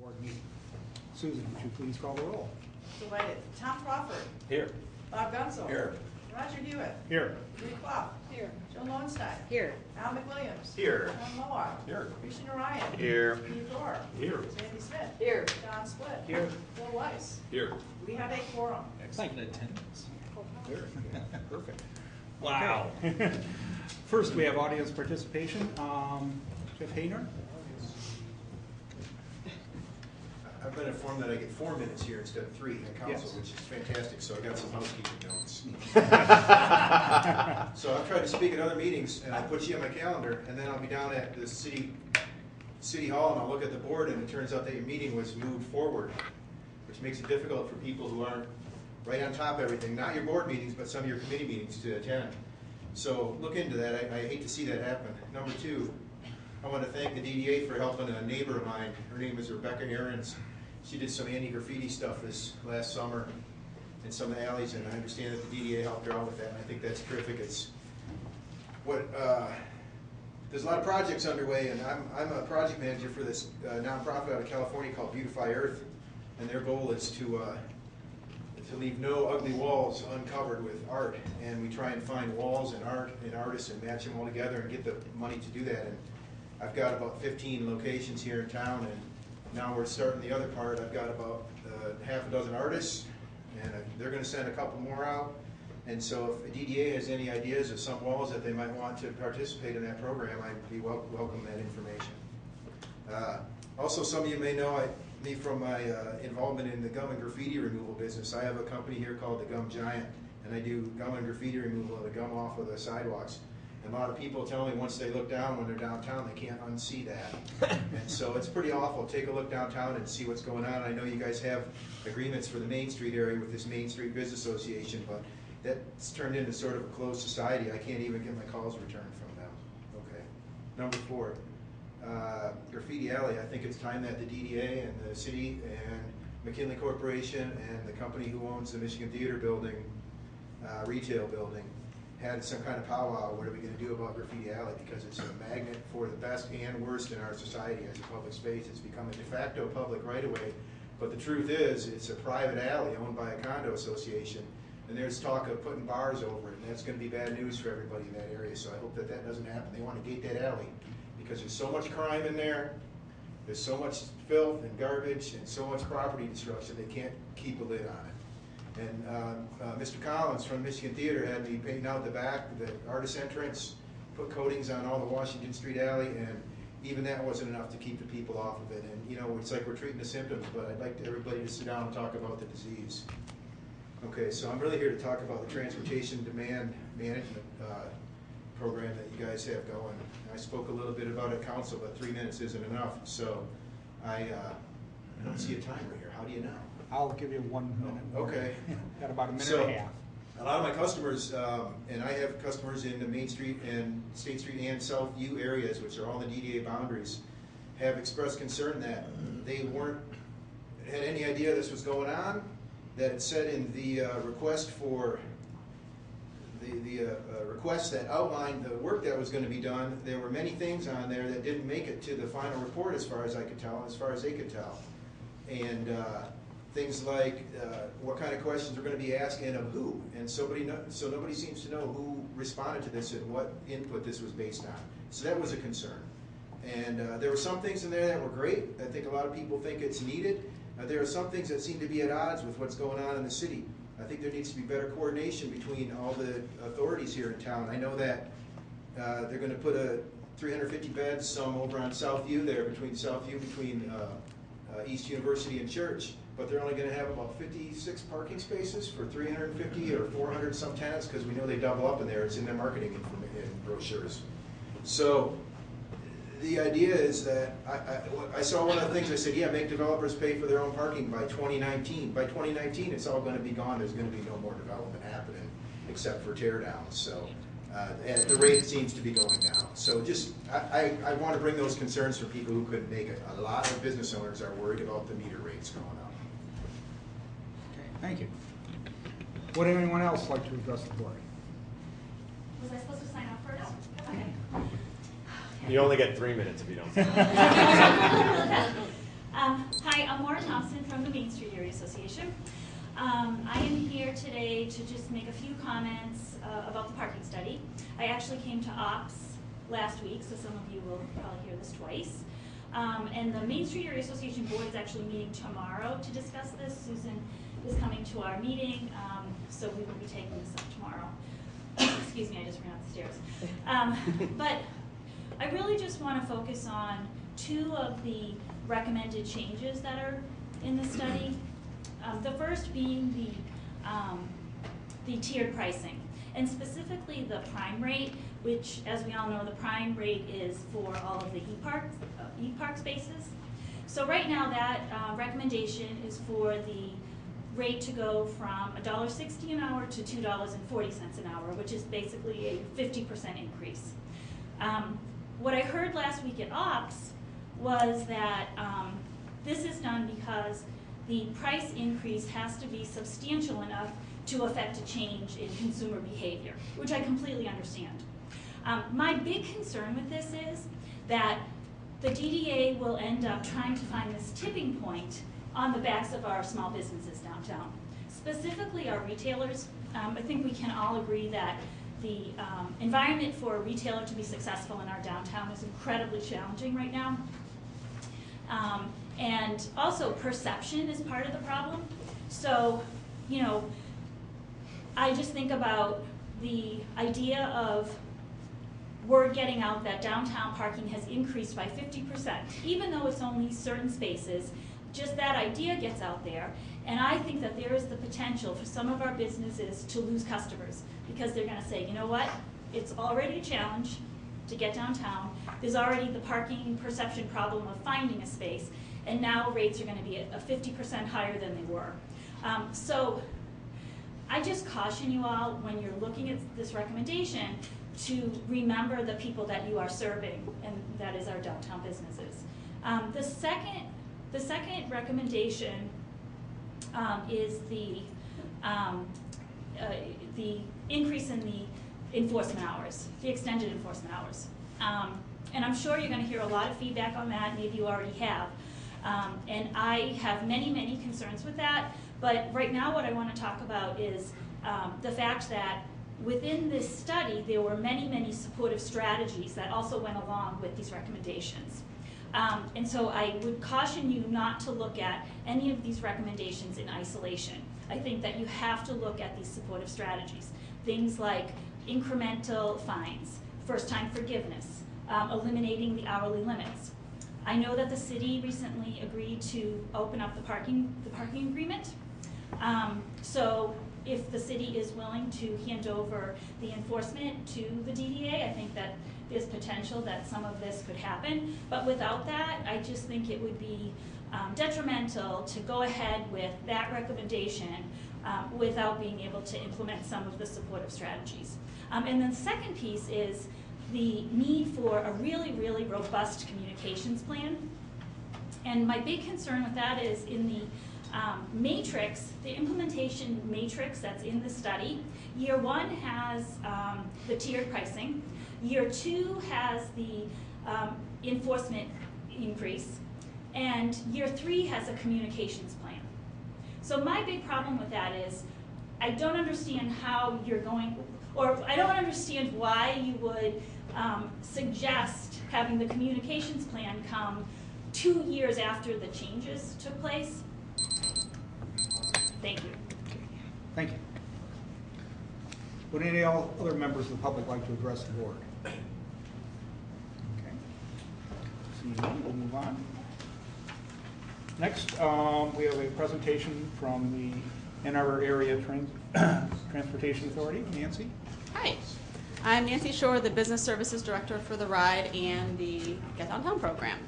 Board meeting. Susan, would you please call the roll? Delighted. Tom Crawford. Here. Bob Gunsel. Here. Roger Hewitt. Here. Lee Clough. Here. Joe Lowenstein. Here. Al McWilliams. Here. John Mohawk. Here. Christian Ryan. Here. Steve Dorr. Here. Sandy Smith. Here. John Split. Here. Bill Weiss. Here. We have a quorum. Excellent attendance. There. Yeah, perfect. Wow. Okay. First, we have audience participation. Jeff Hayner. I've been informed that I get 4 minutes here instead of 3 at council, Yes. which is fantastic, so I got some housekeeping notes. So I've tried to speak at other meetings, and I put you on my calendar, and then I'll be down at the city hall, and I'll look at the board, and it turns out that your meeting was moved forward, which makes it difficult for people who aren't right on top of everything, not your board meetings, but some of your committee meetings to attend. So look into that. I hate to see that happen. Number 2, I want to thank the DDA for helping a neighbor of mine. Her name is Rebecca Ahrens. She did some anti-graffiti stuff this last summer in some of the alleys, and I understand that the DDA helped her out with that, and I think that's terrific. It's what there's a lot of projects underway, and I'm a project manager for this nonprofit out of California called Beautify Earth, and their goal is to leave no ugly walls uncovered with art, and we try and find walls and art and artists and match them all together and get the money to do that. And I've got about 15 locations here in town, and now we're starting the other part. I've got about half a dozen artists, and they're going to send a couple more out. And so if the DDA has any ideas of some walls that they might want to participate in that program, I'd be welcome that information. Also, some of you may know me from my involvement in the gum and graffiti removal business. I have a company here called the Gum Giant, and I do gum and graffiti removal of the gum off of the sidewalks. And a lot of people tell me once they look down when they're downtown, they can't unsee that. And so it's pretty awful. Take a look downtown and see what's going on. I know you guys have agreements for the Main Street area with this Main Street Business Association, but that's turned into sort of a closed society. I can't even get my calls returned from them. Okay. Number 4, Graffiti Alley. I think it's time that the DDA and the city and McKinley Corporation and the company who owns the Michigan Theater building, retail building, had some kind of powwow. What are we going to do about Graffiti Alley? Because it's a magnet for the best and worst in our society as a public space. It's become a de facto public right-of-way, but the truth is it's a private alley owned by a condo association, and there's talk of putting bars over it, and that's going to be bad news for everybody in that area, so I hope that that doesn't happen. They want to gate that alley because there's so much crime in there, there's so much filth and garbage and so much property destruction, they can't keep a lid on it. And Mr. Collins from Michigan Theater had me paint out the back, the artist entrance, put coatings on all the Washington Street alley, and even that wasn't enough to keep the people off of it. And you know, it's like we're treating the symptoms, but I'd like everybody to sit down and talk about the disease. Okay, so I'm really here to talk about the transportation demand management program that you guys have going. I spoke a little bit about it at council, but 3 minutes isn't enough. So I don't see a timer here. How do you know? I'll give you 1 minute. Okay. Got about a minute So, and a half. A lot of my customers, and I have customers in the Main Street and State Street and South U areas, which are all the DDA boundaries, have expressed concern that they had any idea this was going on, that it said in the request for the request that outlined the work that was going to be done, there were many things on there that didn't make it to the final report as far as I could tell, as far as they could tell. And things like what kind of questions are going to be asked and of who. And so nobody seems to know who responded to this and what input this was based on. So that was a concern. And there were some things in there that were great. I think a lot of people think it's needed. There are some things that seem to be at odds with what's going on in the city. I think there needs to be better coordination between all the authorities here in town. I know that they're going to put 350 beds, some over on Southview there, between East University and Church, but they're only going to have about 56 parking spaces for 350 or 400 some tenants, because we know they double up in there. It's in their marketing brochures. So the idea is that I saw one of the things, I said, yeah, make developers pay for their own parking by 2019. By 2019, it's all going to be gone. There's going to be no more development happening except for tear downs. So and the rate seems to be going down. So just, I want to bring those concerns for people who couldn't make it. A lot of business owners are worried about the meter rates going up. Okay, thank you. Would anyone else like to address the board? Was I supposed to sign up first? Okay. You only get 3 minutes if you don't. Hi, from the Main Street Area Association. I am here today to just make a few comments about the parking study. I actually came to OPS last week, so some of you will probably hear this twice. And the Main Street Area Association Board is actually meeting tomorrow to discuss this. Susan is coming to our meeting, so we will be taking this up tomorrow. Excuse me, I just ran up the stairs. But I really just want to focus on two of the recommended changes that are in the study. The first being the tiered pricing, and specifically the prime rate, which, as we all know, the prime rate is for all of the e-park spaces. So right now, that recommendation is for the rate to go from $1.60 an hour to $2.40 an hour, which is basically a 50% increase. What I heard last week at OPS was that this is done because the price increase has to be substantial enough to affect a change in consumer behavior, which I completely understand. My big concern with this is that the DDA will end up trying to find this tipping point on the backs of our small businesses downtown, specifically our retailers. I think we can all agree that the environment for a retailer to be successful in our downtown is incredibly challenging right now. And also perception is part of the problem. So, you know, I just think about the idea of word getting out that downtown parking has increased by 50%, even though it's only certain spaces. Just that idea gets out there, and I think that there is the potential for some of our businesses to lose customers because they're going to say, you know what, it's already a challenge to get downtown. There's already the parking perception problem of finding a space, and now rates are going to be a 50% higher than they were. So I just caution you all when you're looking at this recommendation to remember the people that you are serving, and that is our downtown businesses. The second recommendation is the increase in the enforcement hours, the extended enforcement hours. And I'm sure you're going to hear a lot of feedback on that, maybe you already have. And I have many, many concerns with that, but right now what I want to talk about is the fact that within this study there were many, many supportive strategies that also went along with these recommendations. And so I would caution you not to look at any of these recommendations in isolation. I think that you have to look at these supportive strategies. Things like incremental fines, first-time forgiveness, eliminating the hourly limits. I know that the city recently agreed to open up the parking agreement. So if the city is willing to hand over the enforcement to the DDA, I think that there's potential that some of this could happen. But without that, I just think it would be detrimental to go ahead with that recommendation without being able to implement some of the supportive strategies. And then the second piece is the need for a really, really robust communications plan. And my big concern with that is in the matrix, the implementation matrix that's in the study. Year 1 has the tiered pricing. Year 2 has the enforcement increase. And Year 3 has a communications plan. So my big problem with that is I don't understand how you're going, or I don't understand why you would suggest having the communications plan come 2 years after the changes took place. Thank you. Thank you. Would any other members of the public like to address the board? Okay. Seeing none, we'll move on. Next, we have a presentation from the Ann Arbor Area Transportation Authority. Nancy? Hi, I'm Nancy Shore, the Business Services Director for the RIDE and the Get Downtown program.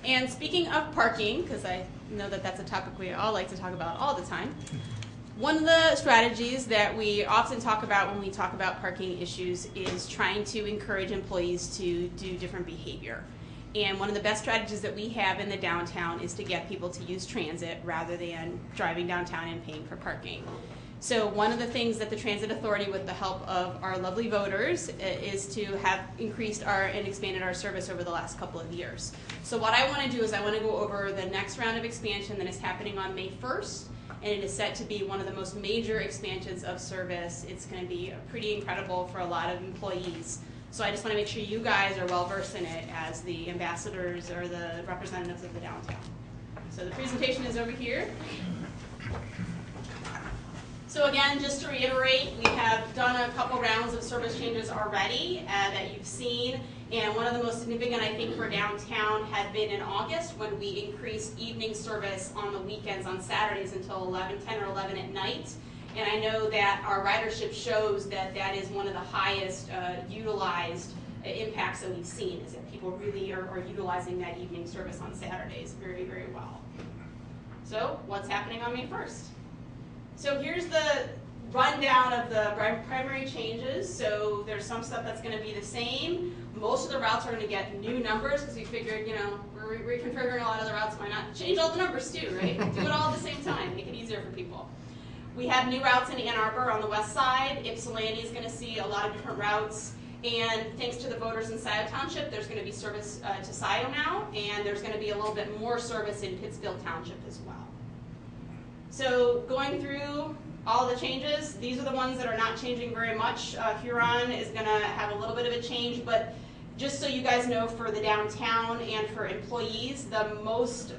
And speaking of parking, because I know that that's a topic we all like to talk about all the time, one of the strategies that we often talk about when we talk about parking issues is trying to encourage employees to do different behavior. And one of the best strategies that we have in the downtown is to get people to use transit rather than driving downtown and paying for parking. So one of the things that the Transit Authority, with the help of our lovely voters, is to have increased and expanded our service over the last couple of years. So what I want to do is I want to go over the next round of expansion that is happening on May 1st, and it is set to be one of the most major expansions of service. It's going to be pretty incredible for a lot of employees. So I just want to make sure you guys are well versed in it as the ambassadors or the representatives of the downtown. So the presentation is over here. So again, just to reiterate, we have done a couple rounds of service changes already that you've seen. And one of the most significant, I think, for downtown had been in August when we increased evening service on the weekends on Saturdays until 10 or 11 at night. And I know that our ridership shows that that is one of the highest utilized impacts that we've seen, is that people really are utilizing that evening service on Saturdays very, very well. So what's happening on May 1st? So here's the rundown of the primary changes. So there's some stuff that's going to be the same. Most of the routes are going to get new numbers because we figured, we're reconfiguring a lot of the routes. Why not change all the numbers too, right? Do it all at the same time. Make it easier for people. We have new routes in Ann Arbor on the west side. Ypsilanti is going to see a lot of different routes. And thanks to the voters in Scioto Township, there's going to be service to Scioto now. And there's going to be a little bit more service in Pittsfield Township as well. So going through all the changes, these are the ones that are not changing very much. Huron is going to have a little bit of a change, but just so you guys know, for the downtown and for employees, the most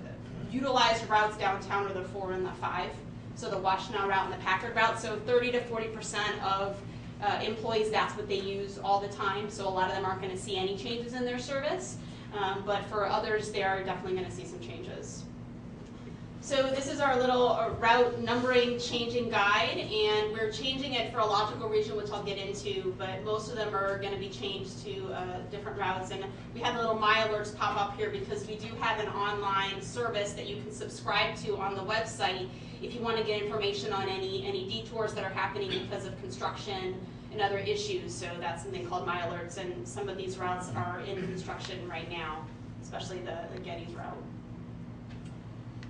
utilized routes downtown are the 4 and the 5. So the Washtenaw route and the Packard route. So 30 to 40% of employees, that's what they use all the time. So a lot of them aren't going to see any changes in their service. But for others, they are definitely going to see some changes. So this is our little route numbering changing guide, and we're changing it for a logical reason, which I'll get into, but most of them are going to be changed to different routes. And we have the little My Alerts pop up here because we do have an online service that you can subscribe to on the website if you want to get information on any detours that are happening because of construction and other issues. So that's something called My Alerts, and some of these routes are in construction right now, especially the Getty's route.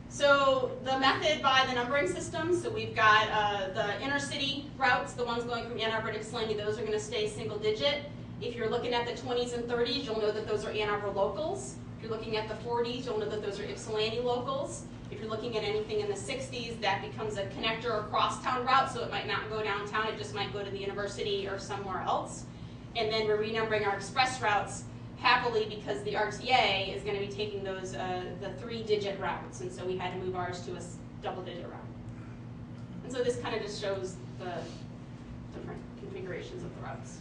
So the method by the numbering system, so we've got the inner city routes, the ones going from Ann Arbor to Ypsilanti, those are going to stay single digit. If you're looking at the 20s and 30s, you'll know that those are Ann Arbor locals. If you're looking at the 40s, you'll know that those are Ypsilanti locals. If you're looking at anything in the 60s, that becomes a connector or crosstown route, so it might not go downtown, it just might go to the university or somewhere else. And then we're renumbering our express routes happily because the RTA is going to be taking those the 3-digit routes, and so we had to move ours to a double-digit route. And so this kind of just shows the different configurations of the routes.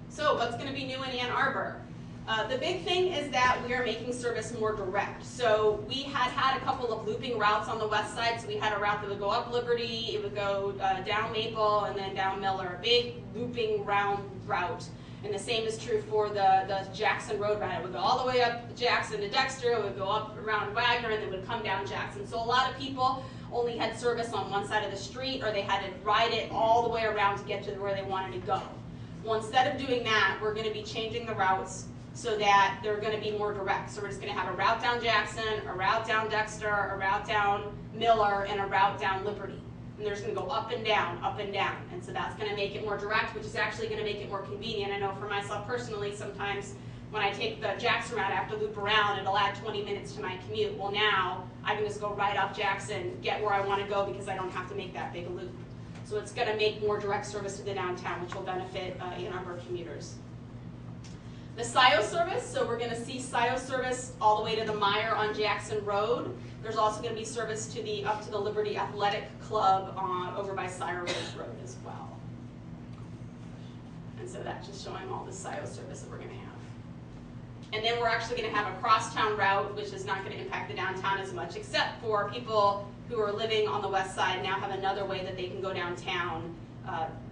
So what's going to be new in Ann Arbor? The big thing is that we are making service more direct. So we had a couple of looping routes on the west side. So we had a route that would go up Liberty, it would go down Maple, and then down Miller, a big looping round route. And the same is true for the Jackson Road route. It would go all the way up Jackson to Dexter, it would go up around Wagner, and then would come down Jackson. So a lot of people only had service on one side of the street, or they had to ride it all the way around to get to where they wanted to go. Well, instead of doing that, we're going to be changing the routes so that they're going to be more direct. So we're just going to have a route down Jackson, a route down Dexter, a route down Miller, and a route down Liberty. And they're just going to go up and down, up and down. And so that's going to make it more direct, which is actually going to make it more convenient. I know for myself personally, sometimes when I take the Jackson route, I have to loop around. It'll add 20 minutes to my commute. Well, now I can just go right up Jackson, get where I want to go because I don't have to make that big a loop. So it's going to make more direct service to the downtown, which will benefit Ann Arbor commuters. The SIO service, so we're going to see SIO service all the way to the Meyer on Jackson Road. There's also going to be service to up to the Liberty Athletic Club over by Cyrus Road as well. And so that's just showing all the SIO service that we're going to have. And then we're actually going to have a crosstown route, which is not going to impact the downtown as much, except for people who are living on the west side now have another way that they can go downtown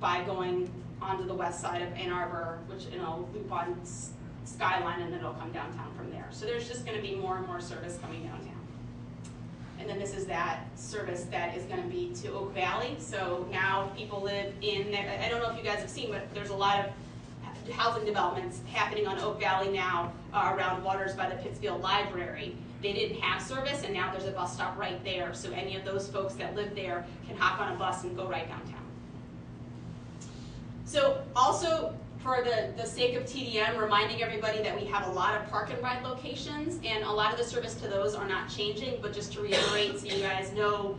by going onto the west side of Ann Arbor, which it'll loop on Skyline, and then it'll come downtown from there. So there's just going to be more and more service coming downtown. And then this is that service that is going to be to Oak Valley. So now people live in there. I don't know if you guys have seen, but there's a lot of housing developments happening on Oak Valley now around Waters by the Pittsfield Library. they didn't have service, and now there's a bus stop right there, so any of those folks that live there can hop on a bus and go right downtown. So also, for the sake of TDM, reminding everybody that we have a lot of park and ride locations, and a lot of the service to those are not changing, but just to reiterate so you guys know,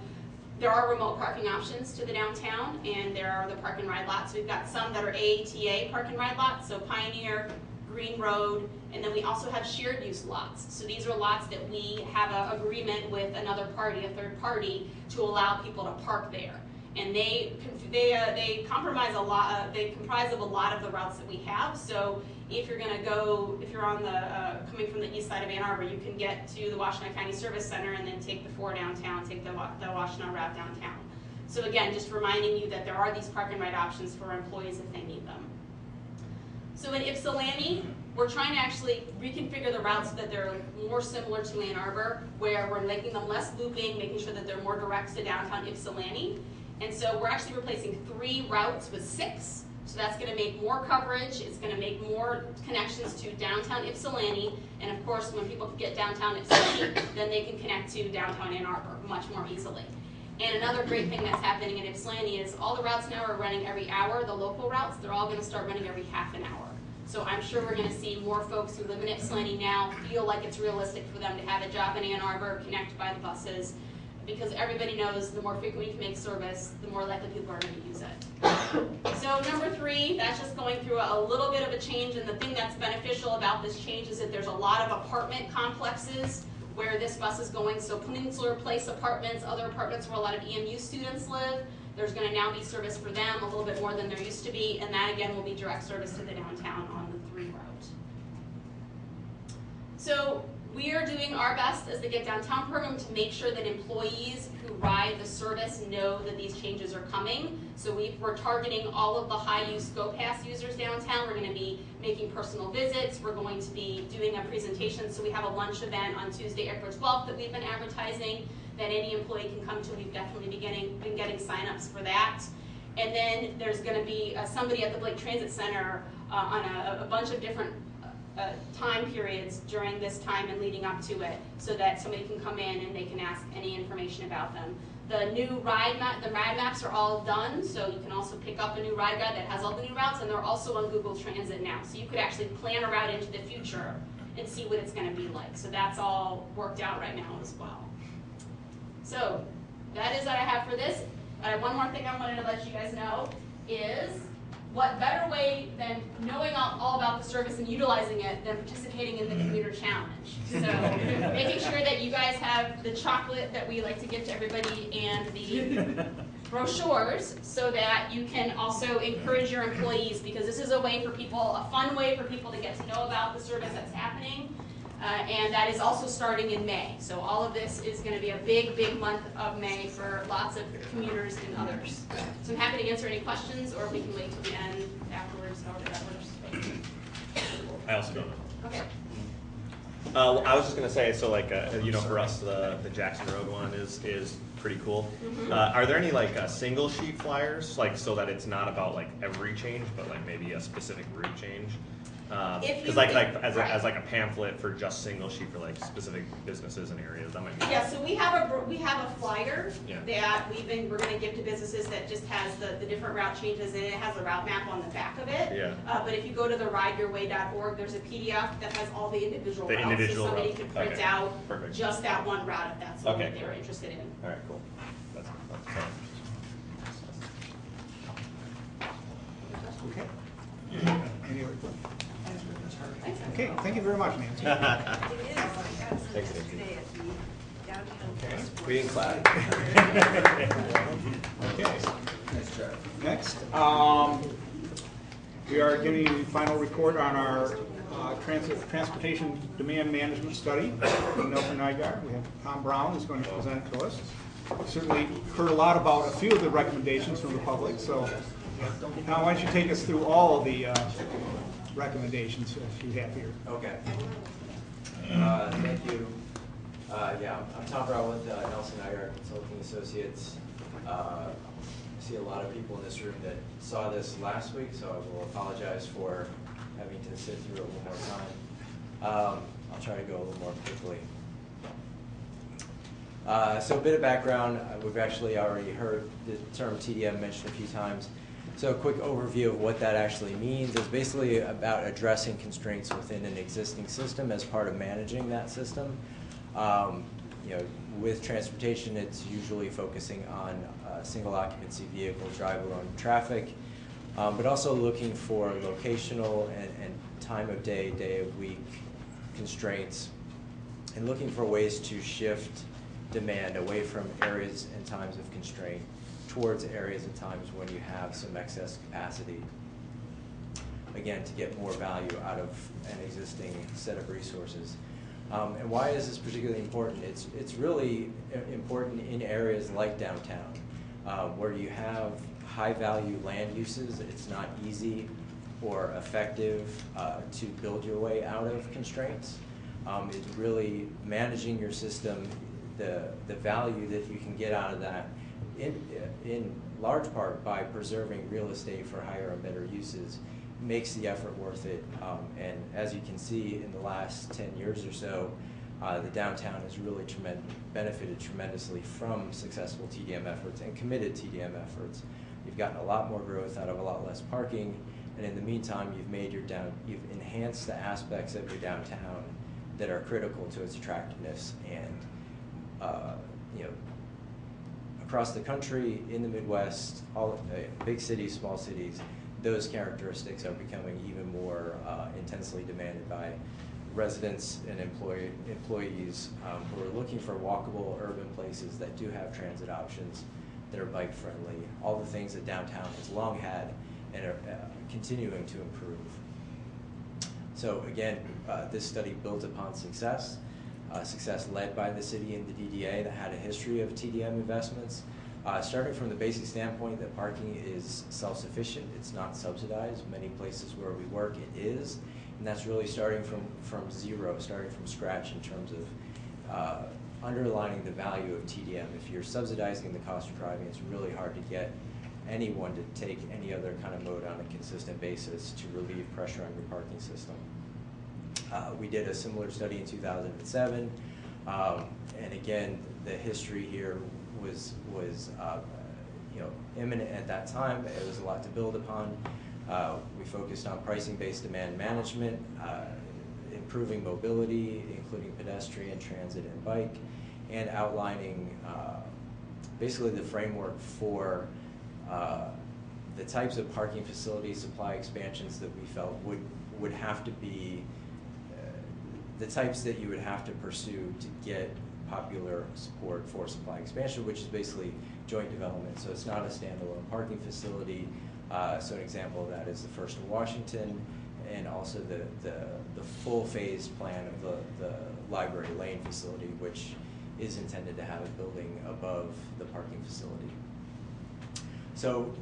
there are remote parking options to the downtown, and there are the park and ride lots. We've got some that are ATA park and ride lots, so Pioneer, Green Road, and then we also have shared use lots. So these are lots that we have an agreement with another party, a third party, to allow people to park there. And they comprise a lot of the routes that we have. So if you're going to go, if you're on the coming from the east side of Ann Arbor, you can get to the Washtenaw County Service Center and then take the 4 downtown, take the Washtenaw route downtown. So again, just reminding you that there are these park and ride options for employees if they need them. So in Ypsilanti, we're trying to actually reconfigure the routes so that they're more similar to Ann Arbor, where we're making them less looping, making sure that they're more direct to downtown Ypsilanti. And so we're actually replacing 3 routes with 6. So that's going to make more coverage. It's going to make more connections to downtown Ypsilanti. And of course, when people get downtown Ypsilanti, then they can connect to downtown Ann Arbor much more easily. And another great thing that's happening in Ypsilanti is all the routes now are running every hour. The local routes, they're all going to start running every half an hour. So I'm sure we're going to see more folks who live in Ypsilanti now feel like it's realistic for them to have a job in Ann Arbor, connect by the buses, because everybody knows the more frequent you can make service, the more likely people are going to use it. So number 3, that's just going through a little bit of a change, and the thing that's beneficial about this change is that there's a lot of apartment complexes where this bus is going. So Peninsular Place apartments, other apartments where a lot of EMU students live, there's going to now be service for them a little bit more than there used to be, and that again will be direct service to the downtown on the 3 route. So we are doing our best as the Get Downtown program to make sure that employees who ride the service know that these changes are coming. So we're targeting all of the high-use GoPass users downtown. We're going to be making personal visits. We're going to be doing a presentation. So we have a lunch event on Tuesday, April 12th that we've been advertising that any employee can come to. We've definitely been getting sign-ups for that. And then there's going to be somebody at the Blake Transit Center on a bunch of different time periods during this time and leading up to it, so that somebody can come in and they can ask any information about them. The new ride maps are all done, so you can also pick up a new ride guide that has all the new routes, and they're also on Google Transit now. So you could actually plan a route into the future and see what it's going to be like. So that's all worked out right now as well. So that is what I have for this. One more thing I wanted to let you guys know is, what better way than knowing all about the service and utilizing it than participating in the commuter challenge. So making sure that you guys have the chocolate that we like to give to everybody and the brochures, so that you can also encourage your employees, because this is a way for people, a fun way for people to get to know about the service that's happening. And that is also starting in May. So all of this is going to be a big, big month of May for lots of commuters and others. So I'm happy to answer any questions, or we can wait till the end afterwards, however that works. I also don't know. Okay. Well, I was just gonna say, so like, you know, for us, the Jackson Road one is pretty cool. Mm-hmm. Are there any like single sheet flyers, like so that it's not about like every change, but like maybe a specific route change? Because like as a pamphlet for just single sheet for like specific businesses and areas, that might be. Yeah, so we have a flyer Yeah. that we're going to give to businesses that just has the different route changes, and it has a route map on the back of it. Yeah. But if you go to the rideyourway.org, there's a PDF that has all the individual The routes, individual so somebody routes. can print Okay. out Perfect. just that one route if that's something Okay, that they're cool. interested in. All right, cool. That's fine. Okay. Any other questions? Okay, thank you very much, Nancy. Thanks, Nancy. Today at the downtown. Okay. We didn't clap. Okay. Next, we are getting the final report on our transportation demand management study from Nelson Nygaard. We have Tom Brown who's going to present it to us. Certainly heard a lot about a few of the recommendations from the public, so Tom, why don't you take us through all of the recommendations that you have here. Okay. Thank you. Yeah, I'm Tom Brown with Nelson Nygaard Consulting Associates. I see a lot of people in this room that saw this last week, so I will apologize for having to sit through it one more time. I'll try to go a little more quickly. So a bit of background, we've actually already heard the term TDM mentioned a few times. So a quick overview of what that actually means is basically about addressing constraints within an existing system as part of managing that system. With transportation, it's usually focusing on single occupancy vehicles, drive alone traffic, but also looking for locational and time of day, day of week constraints, and looking for ways to shift demand away from areas and times of constraint towards areas and times when you have some excess capacity, again, to get more value out of an existing set of resources. And why is this particularly important? It's really important in areas like downtown, where you have high-value land uses. It's not easy or effective to build your way out of constraints. It's really managing your system, the value that you can get out of that in large part by preserving real estate for higher and better uses makes the effort worth it. And as you can see in the last 10 years or so, the downtown has really benefited tremendously from successful TDM efforts and committed TDM efforts. You've gotten a lot more growth out of a lot less parking, and in the meantime, you've enhanced the aspects of your downtown that are critical to its attractiveness. And across the country, in the Midwest, all big cities, small cities, those characteristics are becoming even more intensely demanded by residents and employees who are looking for walkable urban places that do have transit options, that are bike friendly, all the things that downtown has long had and are continuing to improve. So again, this study builds upon success led by the city and the DDA that had a history of TDM investments. Starting from the basic standpoint that parking is self-sufficient, it's not subsidized. Many places where we work it is, and that's really starting from zero, starting from scratch in terms of underlining the value of TDM. If you're subsidizing the cost of driving, it's really hard to get anyone to take any other kind of mode on a consistent basis to relieve pressure on your parking system. We did a similar study in 2007, and again, the history here was imminent at that time. It was a lot to build upon. We focused on pricing-based demand management, improving mobility, including pedestrian, transit, and bike, and outlining basically the framework for the types of parking facility supply expansions that we felt would have to be the types that you would have to pursue to get popular support for supply expansion, which is basically joint development. So it's not a standalone parking facility. So an example of that is the First in Washington, and also the full phased plan of the Library Lane facility, which is intended to have a building above the parking facility. So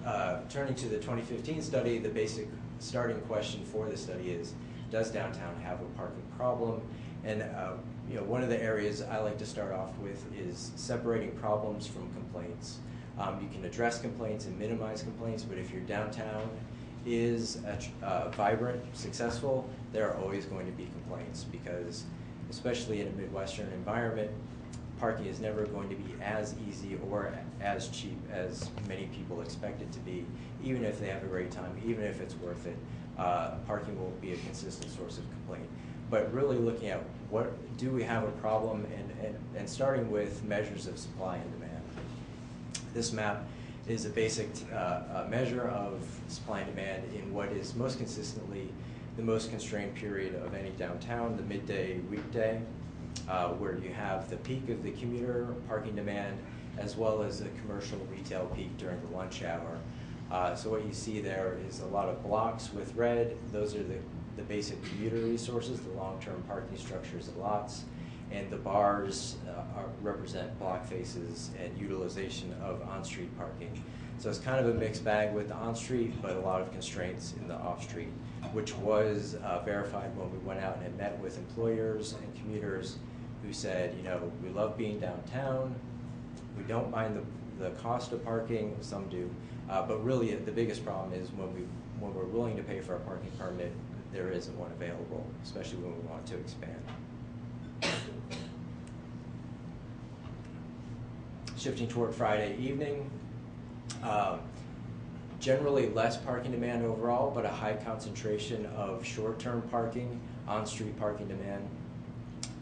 turning to the 2015 study, the basic starting question for the study is, does downtown have a parking problem? And one of the areas I like to start off with is separating problems from complaints. You can address complaints and minimize complaints, but if your downtown is vibrant, successful, there are always going to be complaints, because especially in a Midwestern environment, parking is never going to be as easy or as cheap as many people expect it to be. Even if they have a great time, even if it's worth it, parking will be a consistent source of complaint. But really looking at what do we have a problem, and starting with measures of supply and demand. This map is a basic measure of supply and demand in what is most consistently the most constrained period of any downtown, the midday weekday, where you have the peak of the commuter parking demand as well as the commercial retail peak during the lunch hour. So what you see there is a lot of blocks with red. Those are the basic commuter resources, the long-term parking structures and lots, and the bars represent block faces and utilization of on-street parking. So it's kind of a mixed bag with the on-street, but a lot of constraints in the off-street, which was verified when we went out and met with employers and commuters who said, we love being downtown, we don't mind the cost of parking, some do, but really the biggest problem is when we're willing to pay for a parking permit, there isn't one available, especially when we want to expand. Shifting toward Friday evening, generally less parking demand overall, but a high concentration of short-term parking, on-street parking demand.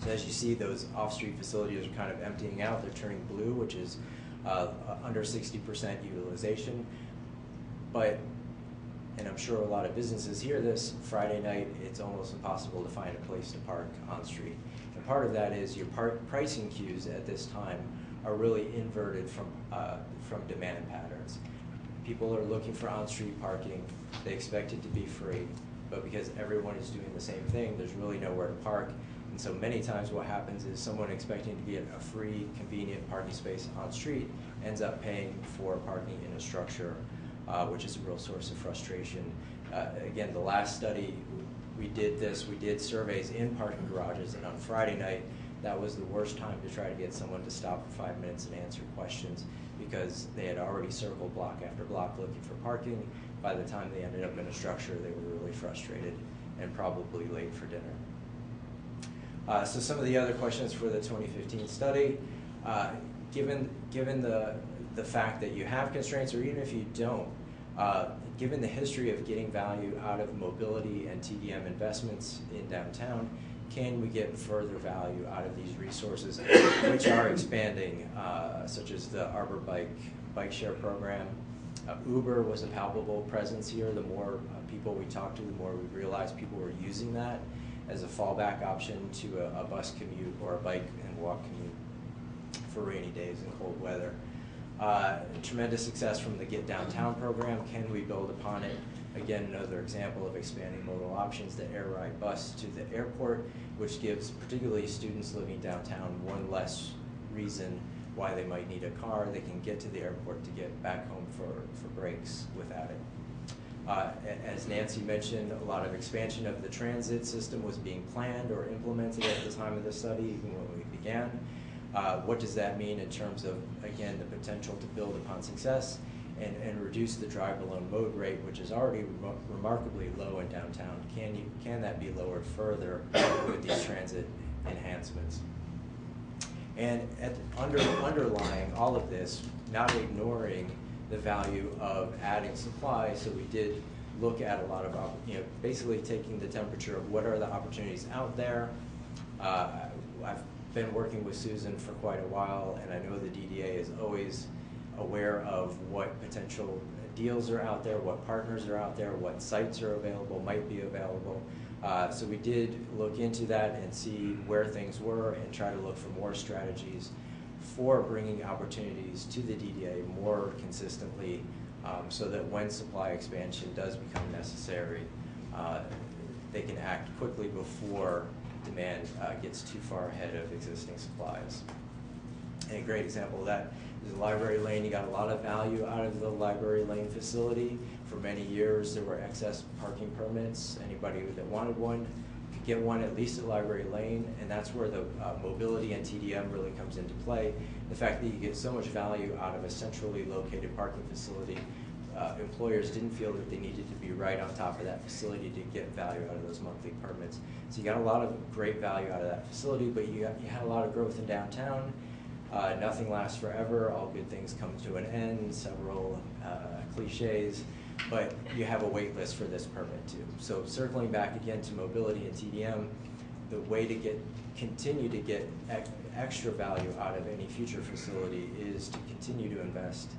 So as you see, those off-street facilities are kind of emptying out. They're turning blue, which is under 60% utilization. But, and I'm sure a lot of businesses hear this, Friday night it's almost impossible to find a place to park on-street. And part of that is your pricing cues at this time are really inverted from demand patterns. People are looking for on-street parking. They expect it to be free, but because everyone is doing the same thing, there's really nowhere to park. And so many times what happens is someone expecting to get a free, convenient parking space on street ends up paying for parking in a structure, which is a real source of frustration. Again, the last study we did surveys in parking garages, and on Friday night, that was the worst time to try to get someone to stop for 5 minutes and answer questions, because they had already circled block after block looking for parking. By the time they ended up in a structure, they were really frustrated and probably late for dinner. So some of the other questions for the 2015 study, given the fact that you have constraints, or even if you don't, given the history of getting value out of mobility and TDM investments in downtown, can we get further value out of these resources, which are expanding, such as the Arbor bike share program. Uber was a palpable presence here. The more people we talked to, the more we realized people were using that as a fallback option to a bus commute or a bike and walk commute for rainy days and cold weather. Tremendous success from the Get Downtown program. Can we build upon it? Again, another example of expanding modal options, the Air Ride bus to the airport, which gives particularly students living downtown one less reason why they might need a car. They can get to the airport to get back home for breaks without it. As Nancy mentioned, a lot of expansion of the transit system was being planned or implemented at the time of the study, even when we began. What does that mean in terms of, again, the potential to build upon success and reduce the drive-alone mode rate, which is already remarkably low in downtown? Can that be lowered further with these transit enhancements? And underlying all of this, not ignoring the value of adding supply, so we did look at a lot of, basically taking the temperature of what are the opportunities out there. I've been working with Susan for quite a while, and I know the DDA is always aware of what potential deals are out there, what partners are out there, what sites are available, might be available. So we did look into that and see where things were and try to look for more strategies for bringing opportunities to the DDA more consistently, so that when supply expansion does become necessary, they can act quickly before demand gets too far ahead of existing supplies. And a great example of that is the Library Lane. You got a lot of value out of the Library Lane facility. For many years, there were excess parking permits. Anybody that wanted one could get one, at least at Library Lane, and that's where the mobility and TDM really comes into play. The fact that you get so much value out of a centrally located parking facility, employers didn't feel that they needed to be right on top of that facility to get value out of those monthly permits. So you got a lot of great value out of that facility, but you had a lot of growth in downtown. Nothing lasts forever. All good things come to an end. Several cliches, but you have a wait list for this permit too. So circling back again to mobility and TDM, the way to continue to get extra value out of any future facility is to continue to invest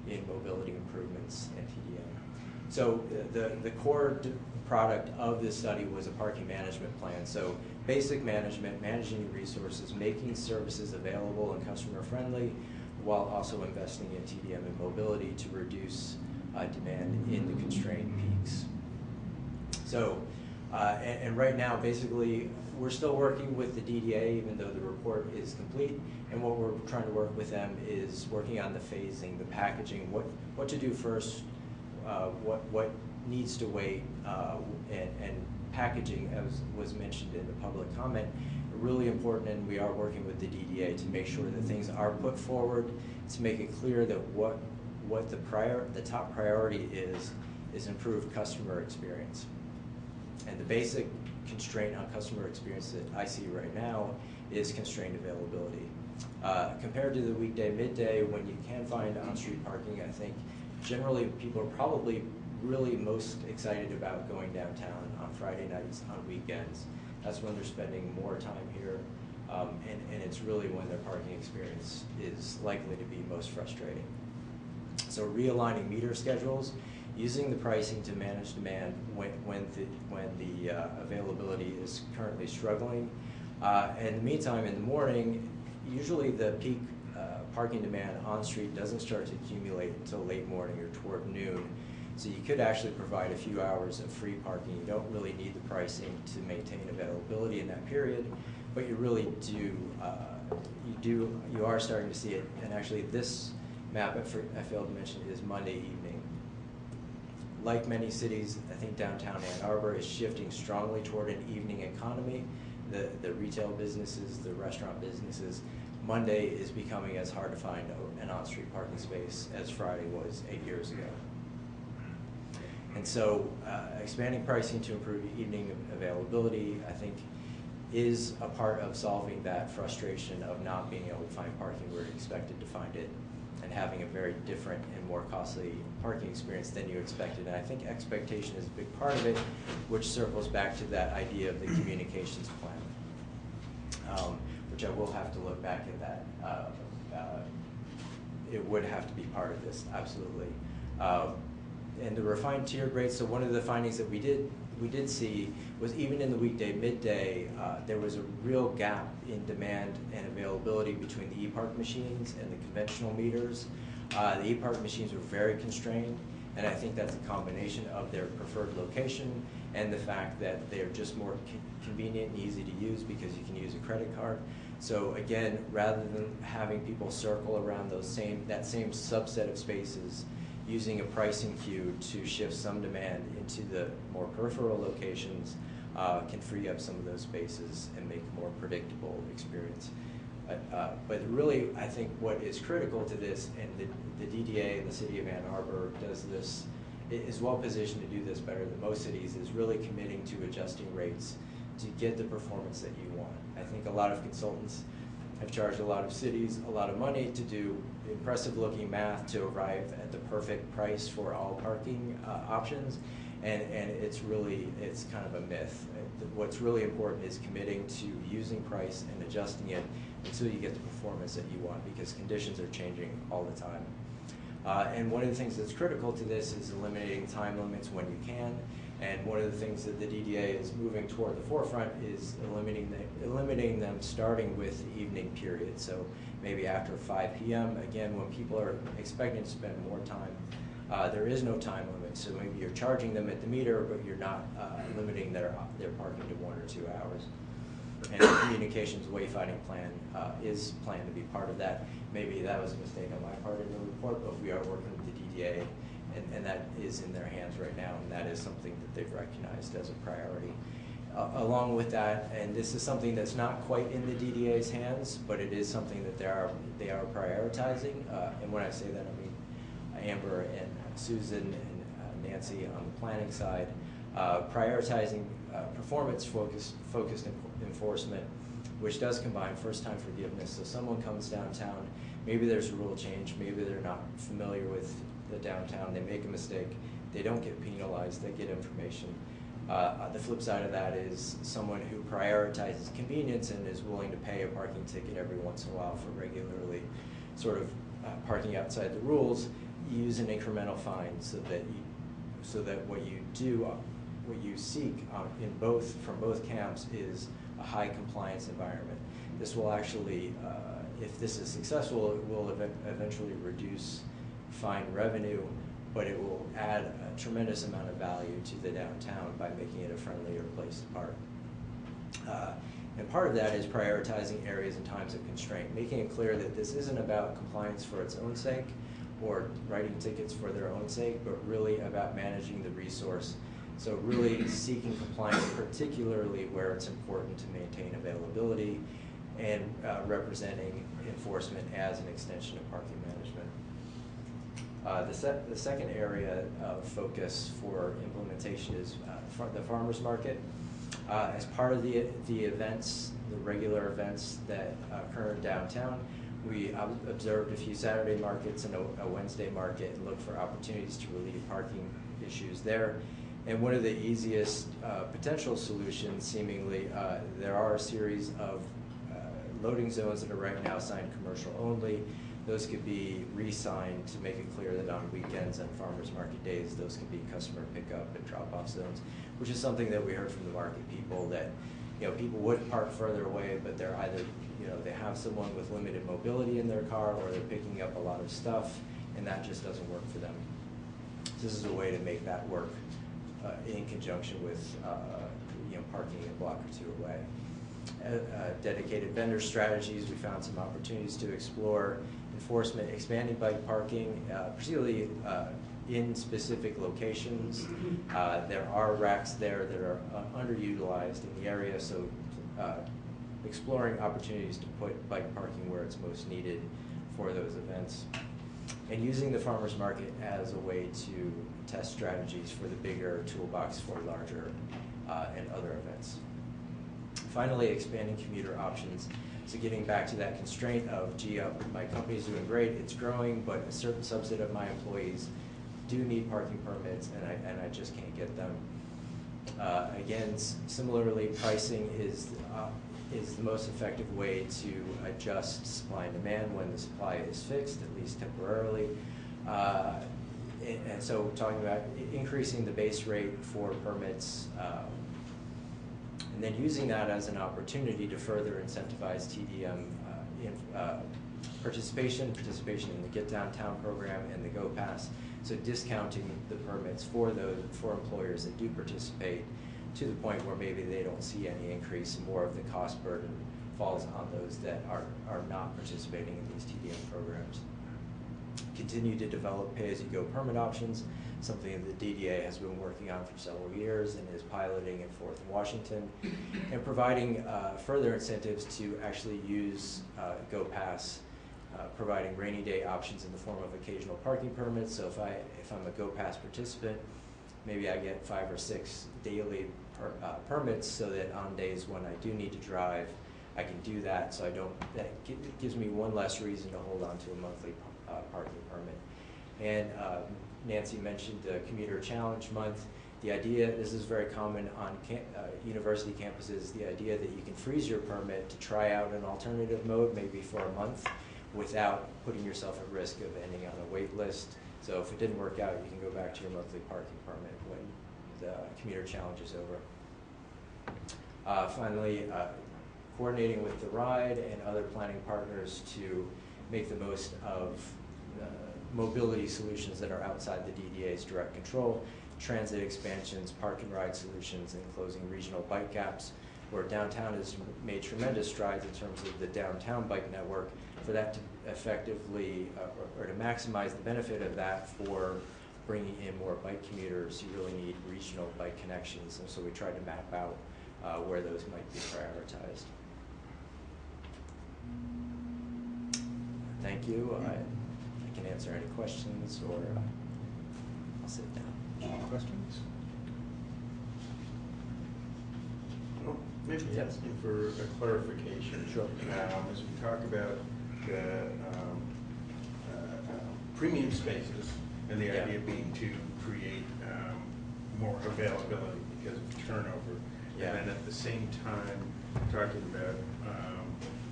in mobility improvements and TDM. So the core product of this study was a parking management plan. So basic management, managing your resources, making services available and customer friendly, while also investing in TDM and mobility to reduce demand in the constrained peaks. So, and right now, basically, we're still working with the DDA, even though the report is complete, and what we're trying to work with them is working on the phasing, the packaging, what to do first, what needs to wait, and packaging, as was mentioned in the public comment, really important, and we are working with the DDA to make sure that things are put forward, to make it clear that what the top priority is improved customer experience. And the basic constraint on customer experience that I see right now is constrained availability. Compared to the weekday midday, when you can find on-street parking, I think generally people are probably really most excited about going downtown on Friday nights, on weekends. That's when they're spending more time here, and it's really when their parking experience is likely to be most frustrating. So realigning meter schedules, using the pricing to manage demand when the availability is currently struggling. In the meantime, in the morning, usually the peak parking demand on street doesn't start to accumulate until late morning or toward noon. So you could actually provide a few hours of free parking. You don't really need the pricing to maintain availability in that period, but you really do, you are starting to see it. And actually this map, I failed to mention, is Monday evening. Like many cities, I think downtown Ann Arbor is shifting strongly toward an evening economy. The retail businesses, the restaurant businesses, Monday is becoming as hard to find an on-street parking space as Friday was 8 years ago. And so expanding pricing to improve evening availability, I think, is a part of solving that frustration of not being able to find parking where you're expected to find it, and having a very different and more costly parking experience than you expected. And I think expectation is a big part of it, which circles back to that idea of the communications plan, which I will have to look back at that. It would have to be part of this, absolutely. And the refined tiered rates, so one of the findings that we did see was even in the weekday midday, there was a real gap in demand and availability between the e-park machines and the conventional meters. The e-park machines were very constrained, and I think that's a combination of their preferred location and the fact that they're just more convenient and easy to use because you can use a credit card. So again, rather than having people circle around that same subset of spaces, using a pricing queue to shift some demand into the more peripheral locations can free up some of those spaces and make a more predictable experience. But really, I think what is critical to this, and the DDA and the City of Ann Arbor does this, is well positioned to do this better than most cities, is really committing to adjusting rates to get the performance that you want. I think a lot of consultants have charged a lot of cities a lot of money to do impressive looking math to arrive at the perfect price for all parking options, and it's kind of a myth. What's really important is committing to using price and adjusting it until you get the performance that you want, because conditions are changing all the time. And one of the things that's critical to this is eliminating time limits when you can. And one of the things that the DDA is moving toward the forefront is eliminating them starting with the evening period. So maybe after 5 p.m., again, when people are expecting to spend more time, there is no time limit. So maybe you're charging them at the meter, but you're not limiting their parking to 1 or 2 hours. And the communications wayfinding plan is planned to be part of that. Maybe that was a mistake on my part in the report, but we are working with the DDA, and that is in their hands right now, and that is something that they've recognized as a priority. Along with that, and this is something that's not quite in the DDA's hands, but it is something that they are prioritizing. And when I say that, I mean Amber and Susan and Nancy on the planning side, prioritizing performance-focused enforcement, which does combine first-time forgiveness. So someone comes downtown, maybe there's a rule change, maybe they're not familiar with the downtown, they make a mistake, they don't get penalized, they get information. The flip side of that is someone who prioritizes convenience and is willing to pay a parking ticket every once in a while for regularly sort of parking outside the rules, use an incremental fine so that what you seek from both camps is a high compliance environment. This will actually, if this is successful, it will eventually reduce fine revenue, but it will add a tremendous amount of value to the downtown by making it a friendlier place to park. And part of that is prioritizing areas and times of constraint, making it clear that this isn't about compliance for its own sake or writing tickets for their own sake, but really about managing the resource. So really seeking compliance, particularly where it's important to maintain availability, and representing enforcement as an extension of parking management. The second area of focus for implementation is the farmers market. As part of the events, the regular events that occur downtown, we observed a few Saturday markets and a Wednesday market and looked for opportunities to relieve parking issues there. And one of the easiest potential solutions, seemingly, there are a series of loading zones that are right now signed commercial only. Those could be re-signed to make it clear that on weekends and farmers market days, those could be customer pickup and drop-off zones, which is something that we heard from the market people, that people would park further away, but they're either they have someone with limited mobility in their car, or they're picking up a lot of stuff, and that just doesn't work for them. So this is a way to make that work in conjunction with parking a block or two away. Dedicated vendor strategies, we found some opportunities to explore enforcement, expanding bike parking, particularly in specific locations. There are racks there that are underutilized in the area, so exploring opportunities to put bike parking where it's most needed for those events. And using the farmers market as a way to test strategies for the bigger toolbox for larger and other events. Finally, expanding commuter options. So getting back to that constraint of, gee, my company's doing great, it's growing, but a certain subset of my employees do need parking permits, and I just can't get them. Again, similarly, pricing is the most effective way to adjust supply and demand when the supply is fixed, at least temporarily. And so talking about increasing the base rate for permits, and then using that as an opportunity to further incentivize TDM participation in the Get Downtown program and the Go Pass. So discounting the permits for employers that do participate, to the point where maybe they don't see any increase, and more of the cost burden falls on those that are not participating in these TDM programs. Continue to develop pay-as-you-go permit options, something that the DDA has been working on for several years and is piloting in 4th and Washington, and providing further incentives to actually use Go Pass, providing rainy day options in the form of occasional parking permits. So if I'm a Go Pass participant, maybe I get 5 or 6 daily permits, so that on days when I do need to drive, I can do that. So that gives me one less reason to hold on to a monthly parking permit. And Nancy mentioned the Commuter Challenge Month. The idea, this is very common on university campuses, the idea that you can freeze your permit to try out an alternative mode, maybe for a month, without putting yourself at risk of ending on a wait list. So if it didn't work out, you can go back to your monthly parking permit when the Commuter Challenge is over. Finally, coordinating with the ride and other planning partners to make the most of mobility solutions that are outside the DDA's direct control, transit expansions, park and ride solutions, and closing regional bike gaps, where downtown has made tremendous strides in terms of the downtown bike network. For that to effectively, or to maximize the benefit of that for bringing in more bike commuters, you really need regional bike connections, and so we tried to map out where those might be prioritized. Thank you. I can answer any questions, or I'll sit down. Questions? Well, maybe asking for a clarification. Sure. As we talk about the premium spaces, and the idea being to create more availability because of turnover, and then at the same time talking about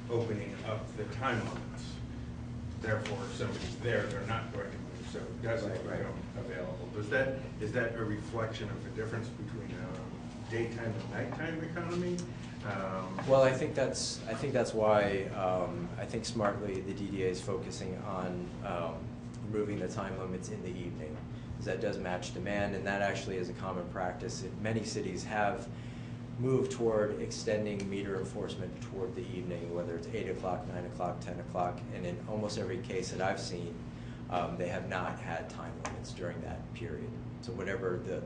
opening up the time limits. Therefore, if somebody's there, they're not going to move, so it doesn't become available. Is that a reflection of the difference between a daytime and nighttime economy? Well, I think that's why I think smartly the DDA is focusing on removing the time limits in the evening, because that does match demand, and that actually is a common practice. Many cities have moved toward extending meter enforcement toward the evening, whether it's 8 o'clock, 9 o'clock, 10 o'clock, and in almost every case that I've seen, they have not had time limits during that period. So whenever they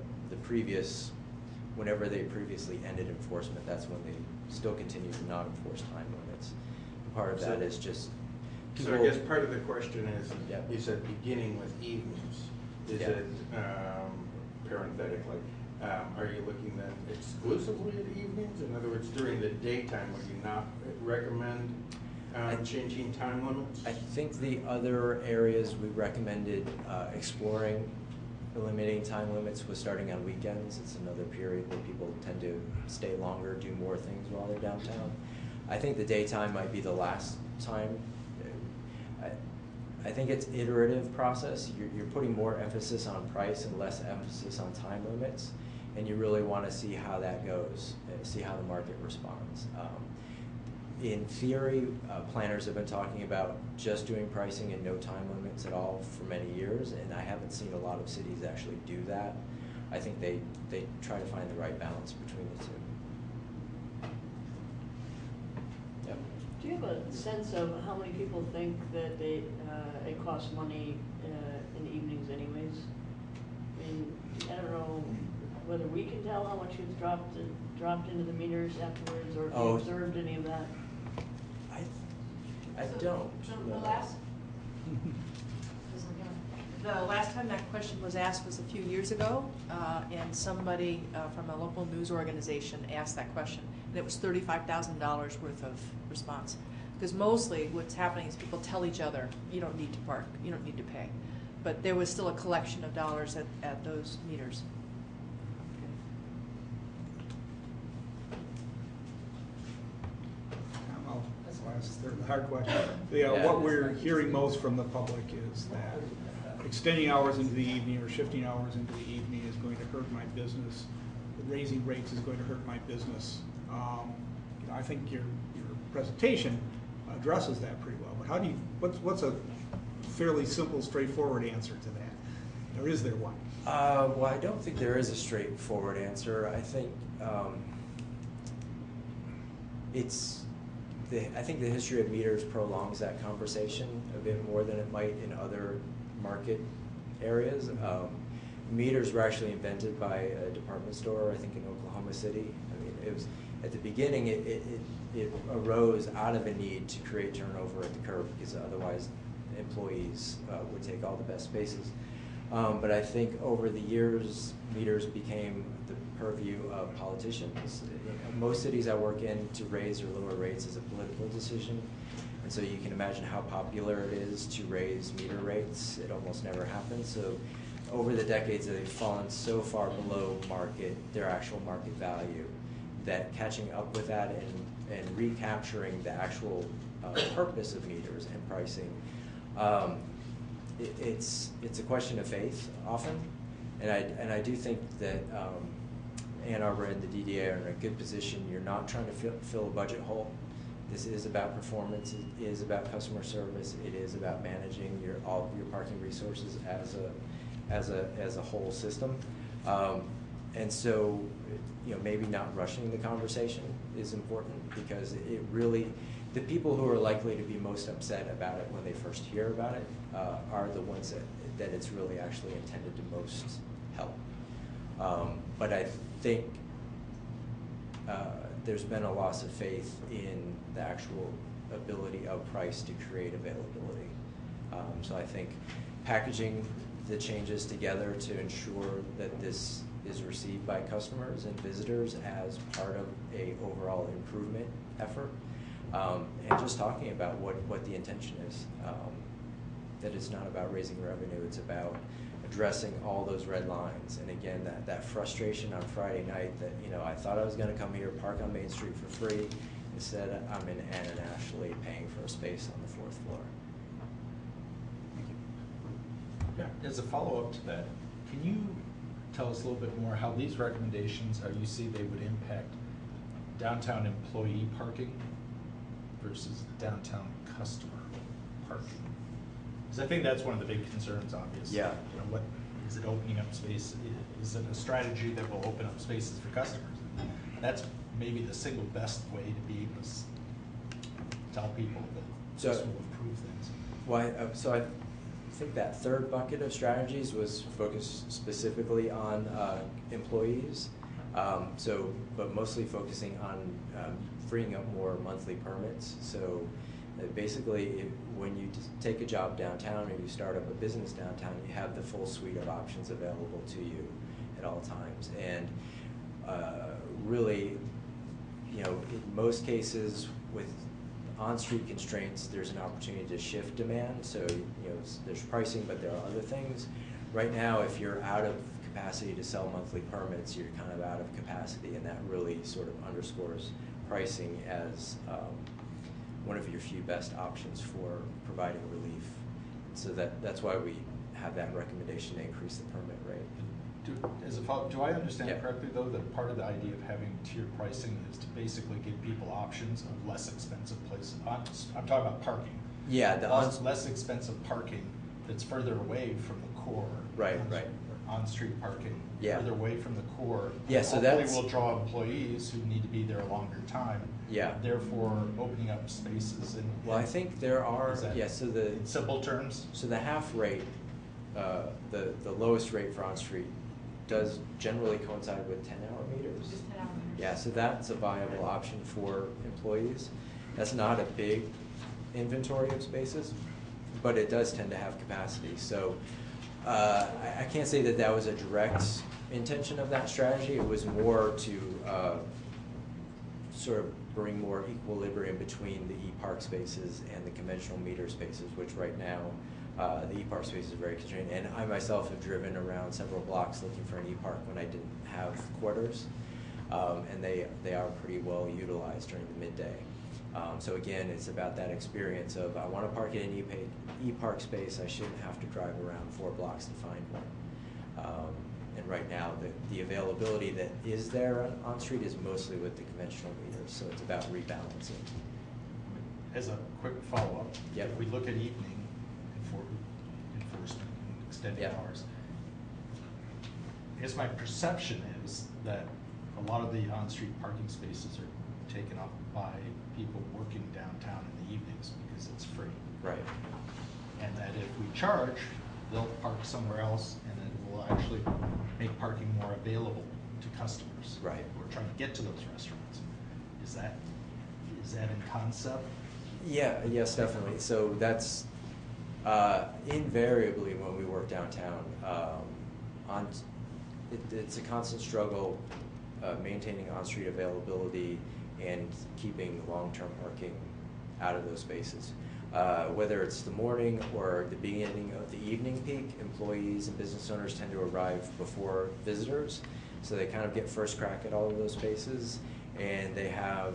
previously ended enforcement, that's when they still continue to not enforce time limits. And part of that is just people. So I guess part of the question is, you said beginning with evenings. Is it parenthetically, Are you looking then exclusively at evenings? In other words, during the daytime, would you not recommend changing time limits? I think the other areas we recommended exploring eliminating time limits was starting on weekends. It's another period where people tend to stay longer, do more things while they're downtown. I think the daytime might be the last time. I think it's iterative process. You're putting more emphasis on price and less emphasis on time limits, and you really want to see how that goes, see how the market responds. In theory, planners have been talking about just doing pricing and no time limits at all for many years, and I haven't seen a lot of cities actually do that. I think they try to find the right balance between the two. Yep. Do you have a sense of how many people think that it costs money in the evenings anyways? I mean, I don't know whether we can tell how much it's dropped into the meters afterwards, or if you observed any of that. I don't. The last time that question was asked was a few years ago, and somebody from a local news organization asked that question, and it was $35,000 worth of response. Because mostly what's happening is people tell each other, you don't need to park, you don't need to pay. But there was still a collection of dollars at those meters. Well, that's why it's the hard question. What we're hearing most from the public is that extending hours into the evening or shifting hours into the evening is going to hurt my business. Raising rates is going to hurt my business. I think your presentation addresses that pretty well. But how do you? What's a fairly simple, straightforward answer to that? Or is there one? Well, I don't think there is a straightforward answer. I think I think the history of meters prolongs that conversation a bit more than it might in other market areas. Meters were actually invented by a department store, I think in Oklahoma City. I mean, it was at the beginning it arose out of a need to create turnover at the curb, because otherwise employees would take all the best spaces. But I think over the years, meters became the purview of politicians. In most cities I work in, to raise or lower rates is a political decision. And so you can imagine how popular it is to raise meter rates. It almost never happens. So over the decades, they've fallen so far below market, their actual market value, that catching up with that and recapturing the actual purpose of meters and pricing, it's a question of faith often. And I do think that Ann Arbor and the DDA are in a good position. You're not trying to fill a budget hole. This is about performance. It is about customer service. It is about managing all of your parking resources as a whole system. And so, maybe not rushing the conversation is important, because it really, the people who are likely to be most upset about it when they first hear about it are the ones that it's really actually intended to most help. But I think there's been a loss of faith in the actual ability of price to create availability. So I think packaging the changes together to ensure that this is received by customers and visitors as part of a overall improvement effort, and just talking about what the intention is, that it's not about raising revenue, it's about addressing all those red lines. And again, that frustration on Friday night that, I thought I was going to come here, park on Main Street for free. Instead, I'm in Ann and Ashley paying for a space on the 4th floor. Yeah, as a follow-up to that, can you tell us a little bit more how these recommendations, how you see they would impact downtown employee parking versus downtown customer parking? Because I think that's one of the big concerns, obviously. Yeah. What is it opening up space? Is it a strategy that will open up spaces for customers? That's maybe the single best way to be able to tell people that this will improve things. Well, so I think that third bucket of strategies was focused specifically on employees, but mostly focusing on freeing up more monthly permits. So basically, when you take a job downtown or you start up a business downtown, you have the full suite of options available to you. And all times. And really, you know, in most cases with on-street constraints, there's an opportunity to shift demand. So, you know, there's pricing, but there are other things. Right now, if you're out of capacity to sell monthly permits, you're kind of out of capacity, and that really sort of underscores pricing as one of your few best options for providing relief. So that's why we have that recommendation to increase the permit rate. As a follow-up, do I understand Yeah. correctly, though, that part of the idea of having tiered pricing is to basically give people options of less expensive places? I'm talking about parking. Yeah, Less expensive parking that's further away from the core. Right. On-street parking, Yeah. further away from the core. Yeah, so hopefully that's- will draw employees who need to be there a longer time. Yeah. Therefore, opening up spaces and. Well, I think there are, Is that- yeah, so the. In simple terms? So the half rate, the lowest rate for on-street does generally coincide with 10-hour meters. Just 10 hours. Yeah, so that's a viable option for employees. That's not a big inventory of spaces, but it does tend to have capacity. So I can't say that that was a direct intention of that strategy. It was more to sort of bring more equilibrium between the e-park spaces and the conventional meter spaces, which right now the e-park space is very constrained. And I myself have driven around several blocks looking for an e-park when I didn't have quarters, and they are pretty well utilized during the midday. So again, it's about that experience of I want to park in an e-park space. I shouldn't have to drive around 4 blocks to find one. And right now, the availability that is there on street is mostly with the conventional meters. So it's about rebalancing. As a quick follow-up, Yep. if we look at evening enforcement and extended Yep. hours, I guess my perception is that a lot of the on-street parking spaces are taken up by people working downtown in the evenings because it's free. Right. And that if we charge, they'll park somewhere else, and it will actually make parking more available to customers. Right. We're trying to get to those restaurants. Is that in concept? Yeah, yes, definitely. So that's invariably when we work downtown. It's a constant struggle maintaining on-street availability and keeping long-term parking out of those spaces. Whether it's the morning or the beginning of the evening peak, employees and business owners tend to arrive before visitors, so they kind of get first crack at all of those spaces, and they have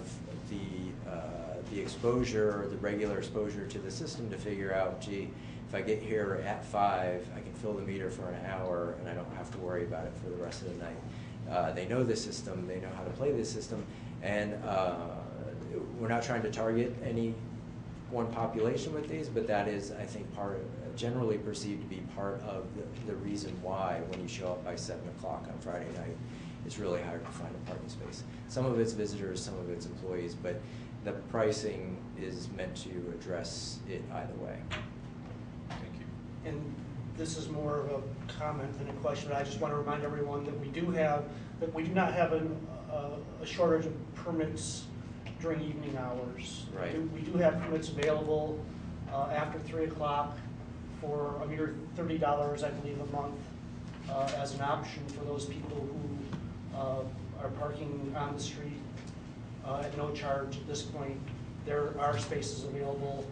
the exposure, the regular exposure to the system to figure out, gee, if I get here at 5, I can fill the meter for an hour, and I don't have to worry about it for the rest of the night. They know the system, they know how to play the system, and we're not trying to target any one population with these, but that is, I think, generally perceived to be part of the reason why when you show up by 7 o'clock on Friday night, it's really hard to find a parking space. Some of it's visitors, some of it's employees, but the pricing is meant to address it either way. Thank you. And this is more of a comment than a question. I just want to remind everyone that we do not have a shortage of permits during evening hours. Right. We do have permits available after 3 o'clock for a mere $30, I believe, a month as an option for those people who are parking on the street at no charge at this point. There are spaces available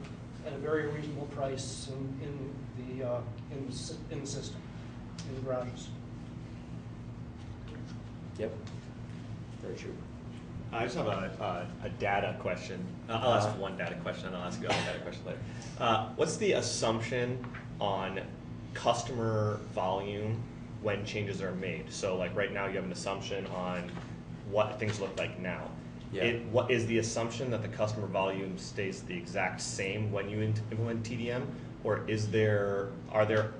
at a very reasonable price in the system, in the garages. Yep, very true. I just have a data question. I'll ask one data question and I'll ask you another data question later. What's the assumption on customer volume when changes are made? So like right now you have an assumption on what things look like now. Yeah. What is the assumption that the customer volume stays the exact same when you implement TDM? Or are there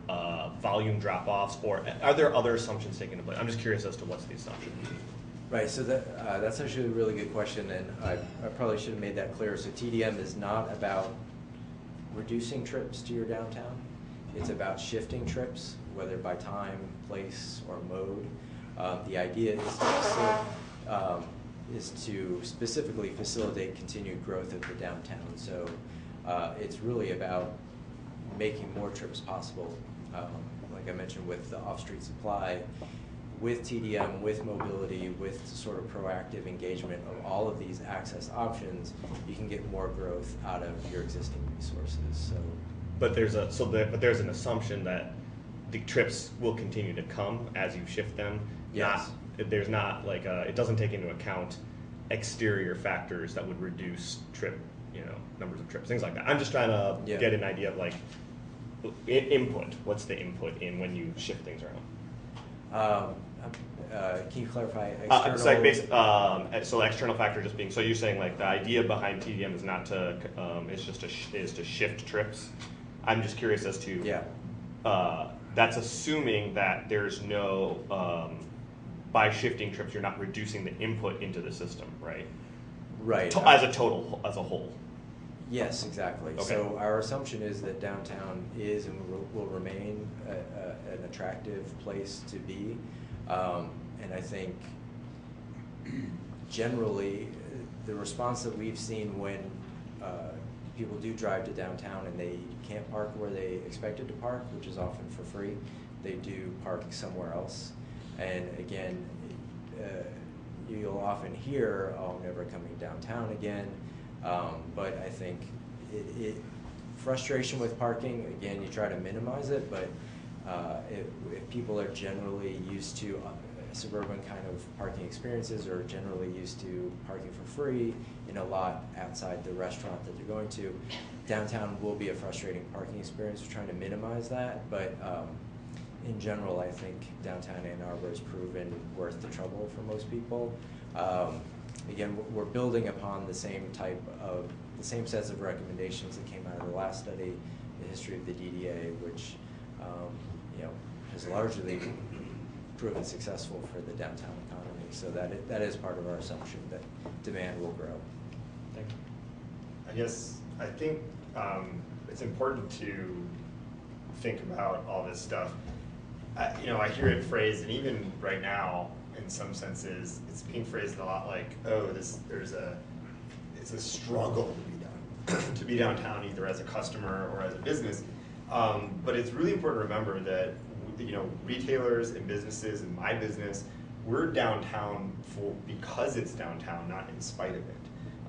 volume drop-offs, or are there other assumptions taken into play? I'm just curious as to what's the assumption. Right, so that's actually a really good question, and I probably should have made that clear. So TDM is not about reducing trips to your downtown. It's about shifting trips, whether by time, place, or mode. The idea is to specifically facilitate continued growth of the downtown. So it's really about making more trips possible. Like I mentioned with the off-street supply, with TDM, with mobility, with sort of proactive engagement of all of these access options, you can get more growth out of your existing resources. So, But there's an assumption that the trips will continue to come as you shift them. Yes. There's not like it doesn't take into account exterior factors that would reduce trip, numbers of trips, things like that. I'm just trying to get an idea of like input. What's the input in when you shift things around? Can you clarify external? It's like so external factor just being, so you're saying like the idea behind TDM is not to, is to shift trips. I'm just curious as to, that's assuming that there's no, by shifting trips, you're not reducing the input into the system, right? Right. As a total, as a whole. Yes, exactly. Okay. So our assumption is that downtown is and will remain an attractive place to be. And I think generally the response that we've seen when people do drive to downtown and they can't park where they expected to park, which is often for free, they do park somewhere else. And again, you'll often hear, "Oh, I'm never coming downtown again." But I think frustration with parking, again, you try to minimize it, but if people are generally used to suburban kind of parking experiences or generally used to parking for free in a lot outside the restaurant that they're going to, downtown will be a frustrating parking experience. We're trying to minimize that, but in general, I think downtown Ann Arbor has proven worth the trouble for most people. Again, we're building upon the same sets of recommendations that came out of the last study, the history of the DDA, which has largely proven successful for the downtown economy. So that is part of our assumption that demand will grow. Thank you. I guess I think it's important to think about all this stuff. I hear it phrased, and even right now, in some senses, it's being phrased a lot like, "Oh, it's a struggle to be downtown, either as a customer or as a business." But it's really important to remember that retailers and businesses, and my business, we're downtown because it's downtown, not in spite of it.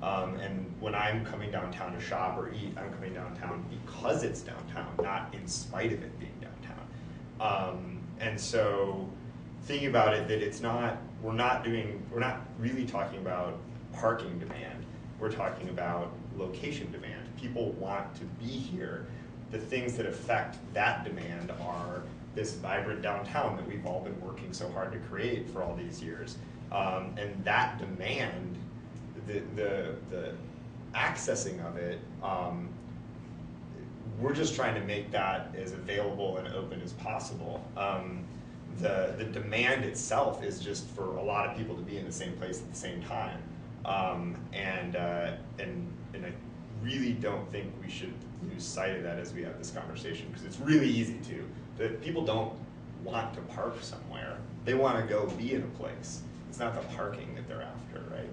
And when I'm coming downtown to shop or eat, I'm coming downtown because it's downtown, not in spite of it being downtown. And so thinking about it, that we're not really talking about parking demand. We're talking about location demand. People want to be here. The things that affect that demand are this vibrant downtown that we've all been working so hard to create for all these years. And that demand, the accessing of it, we're just trying to make that as available and open as possible. The demand itself is just for a lot of people to be in the same place at the same time. And I really don't think we should lose sight of that as we have this conversation, because it's really easy to. That people don't want to park somewhere. They want to go be in a place. It's not the parking that they're after, right?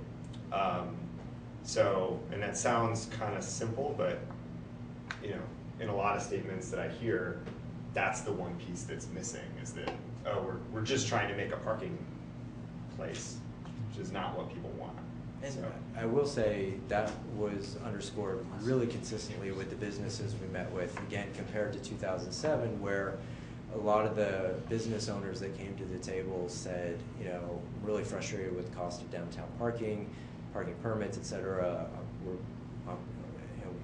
And that sounds kind of simple, but in a lot of statements that I hear, that's the one piece that's missing, is that, we're just trying to make a parking place, which is not what people want. And I will say that was underscored really consistently with the businesses we met with, again, compared to 2007, where a lot of the business owners that came to the table said, I'm really frustrated with the cost of downtown parking permits, et cetera.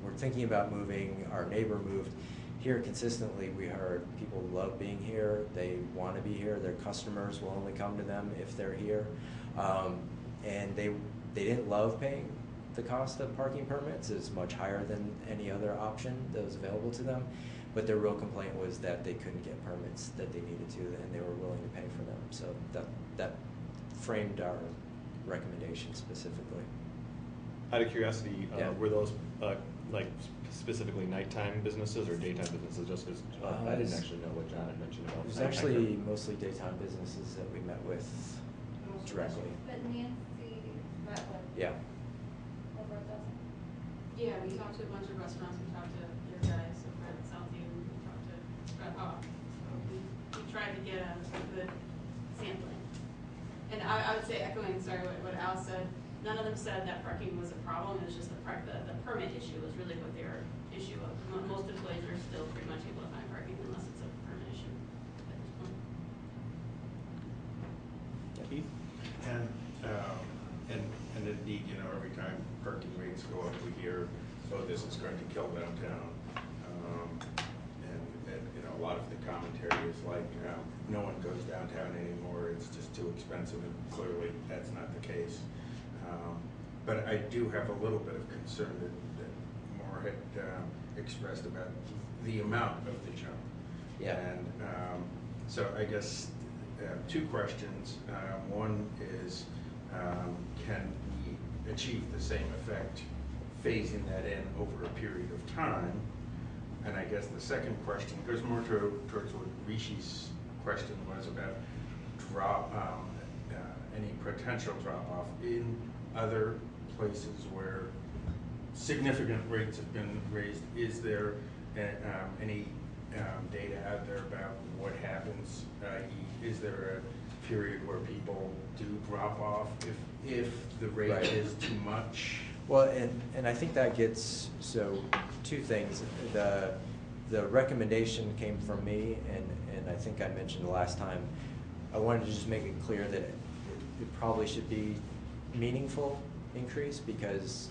We're thinking about moving. Our neighbor moved. Here consistently, we heard people love being here. They want to be here. Their customers will only come to them if they're here. And they didn't love paying the cost of parking permits. It's much higher than any other option that was available to them. But their real complaint was that they couldn't get permits that they needed to, and they were willing to pay for them. So that framed our recommendation specifically. Out of curiosity, were those specifically nighttime businesses or daytime businesses? Just because I didn't actually know what John had mentioned about. It was actually mostly daytime businesses that we met with directly. But Nancy met with Yeah. over a dozen. Yeah, we talked to a bunch of restaurants, we talked to your guys over at Southview, we talked to Fred Hoff. So we tried to get a good sampling. And I would say, echoing, sorry, what Al said, none of them said that parking was a problem, it was just the permit issue was really what their issue was. Most employees are still pretty much able to find parking unless it's a permit issue at this point. Keith? And indeed, you know, every time parking rates go up, we hear, oh, this is going to kill downtown. And you know, a lot of the commentary is like, no one goes downtown anymore, it's just too expensive, and clearly that's not the case. But I do have a little bit of concern that Maura had expressed about the amount of the jump. Yeah. And so I guess two questions. One is, can we achieve the same effect phasing that in over a period of time? And I guess the second question goes more towards what Rishi's question was about any potential drop-off in other places where significant rates have been raised. Is there any data out there about what happens? Is there a period where people do drop off if the rate Right. is too much? Well, and I think that gets, so two things. The recommendation came from me, and I think I mentioned the last time, I wanted to just make it clear that it probably should be meaningful increase because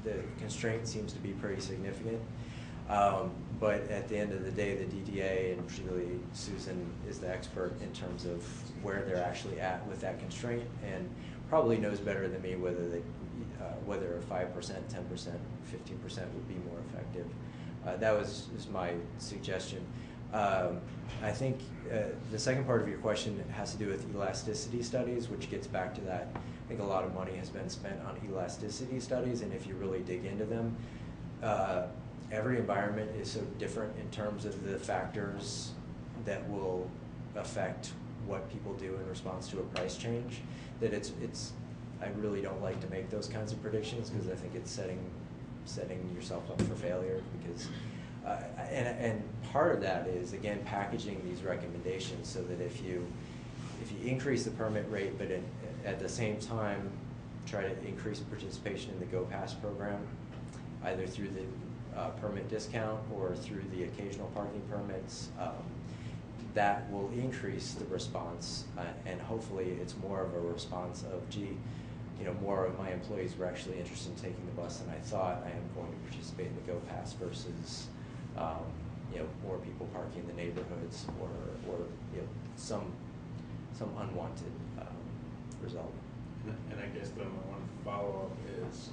the constraint seems to be pretty significant. But at the end of the day, the DDA, and particularly Susan, is the expert in terms of where they're actually at with that constraint, and probably knows better than me whether a 5%, 10%, 15% would be more effective. That was my suggestion. I think the second part of your question has to do with elasticity studies, which gets back to that. I think a lot of money has been spent on elasticity studies, and if you really dig into them, every environment is so different in terms of the factors that will affect what people do in response to a price change, that I really don't like to make those kinds of predictions because I think it's setting yourself up for failure because and part of that is, again, packaging these recommendations so that if you increase the permit rate but at the same time try to increase participation in the Go Pass program, either through the permit discount or through the occasional parking permits, that will increase the response, and hopefully it's more of a response of, gee, you know, more of my employees were actually interested in taking the bus than I thought. I am going to participate in the Go Pass versus, you know, more people parking in the neighborhoods or you know, some unwanted result. And I guess then the one follow-up is,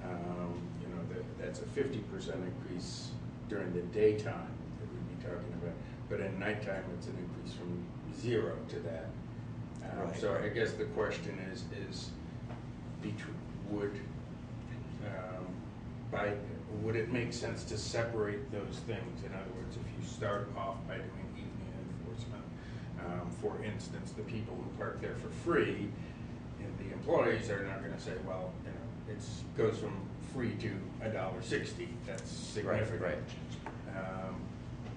you know, that's a 50% increase during the daytime that we'd be talking about, but in nighttime it's an increase from 0 to that. Right. So I guess the question is would it make sense to separate those things? In other words, if you start off by doing evening enforcement, for instance, the people who park there for free, and the employees are not going to say, well, you know, it goes from free to $1.60. That's significant. Right.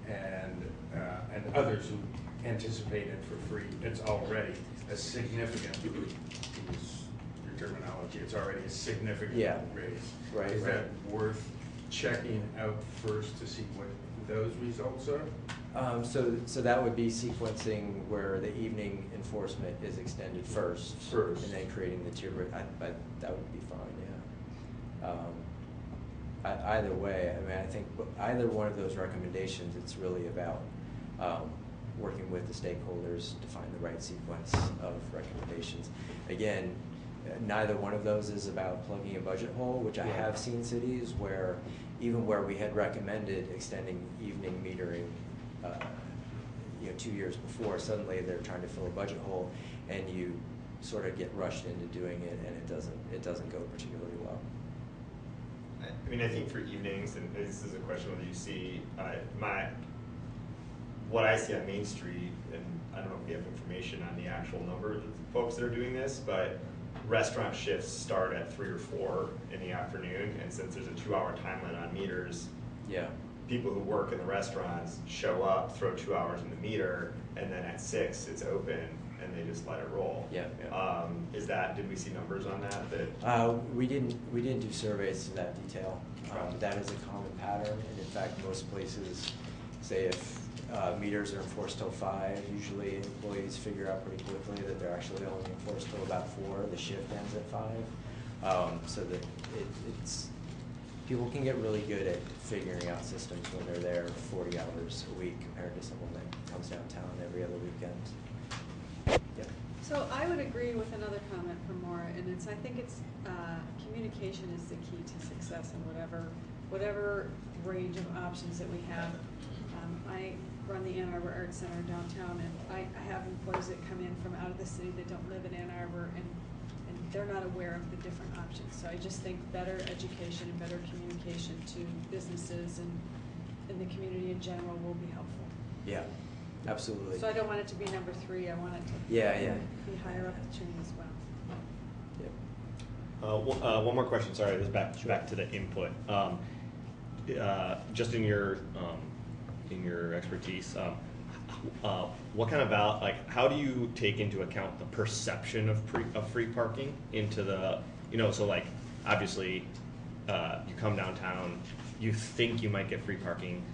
And others who anticipate it for free, it's already a significant, to use your terminology, it's already a significant raise. Right. Is that worth checking out first to see what those results are? So that would be sequencing where the evening enforcement is extended first. And then creating the tier rate. That would be fine, yeah. Either way, I mean, I think either one of those recommendations, it's really about working with the stakeholders to find the right sequence of recommendations. Again, neither one of those is about plugging a budget hole, which I have seen cities where, even where we had recommended extending evening metering, you know, 2 years before, suddenly they're trying to fill a budget hole, and you sort of get rushed into doing it, and it doesn't go particularly well. I mean, I think for evenings, and this is a question whether you see what I see on Main Street, and I don't know if we have information on the actual number of folks that are doing this, but restaurant shifts start at 3 or 4 in the afternoon, and since there's a 2-hour time limit on meters, people who work in the restaurants show up, throw 2 hours in the meter, and then at 6 it's open, and they just let it roll. Yeah. Did we see numbers on that? We didn't do surveys to that detail. That is a common pattern, and in fact, most places say if meters are enforced till 5, usually employees figure out pretty quickly that they're actually only enforced till about 4. The shift ends at 5, so that it's people can get really good at figuring out systems when they're there 40 hours a week compared to someone that comes downtown every other weekend. Yep. So I would agree with another comment from Maura, and I think it's communication is the key to success in whatever range of options that we have. I run the Ann Arbor Arts Center downtown, and I have employees that come in from out of the city that don't live in Ann Arbor, and they're not aware of the different options. So I just think better education and better communication to businesses and the community in general will be helpful. Yeah, absolutely. So I don't want it to be number 3. I want it to be higher up the chain as well. Yep. One more question. Sorry, this is back to the input. Just in your expertise, what kind of how do you take into account the perception of free parking into the, so like obviously you come downtown, you think you might get free parking,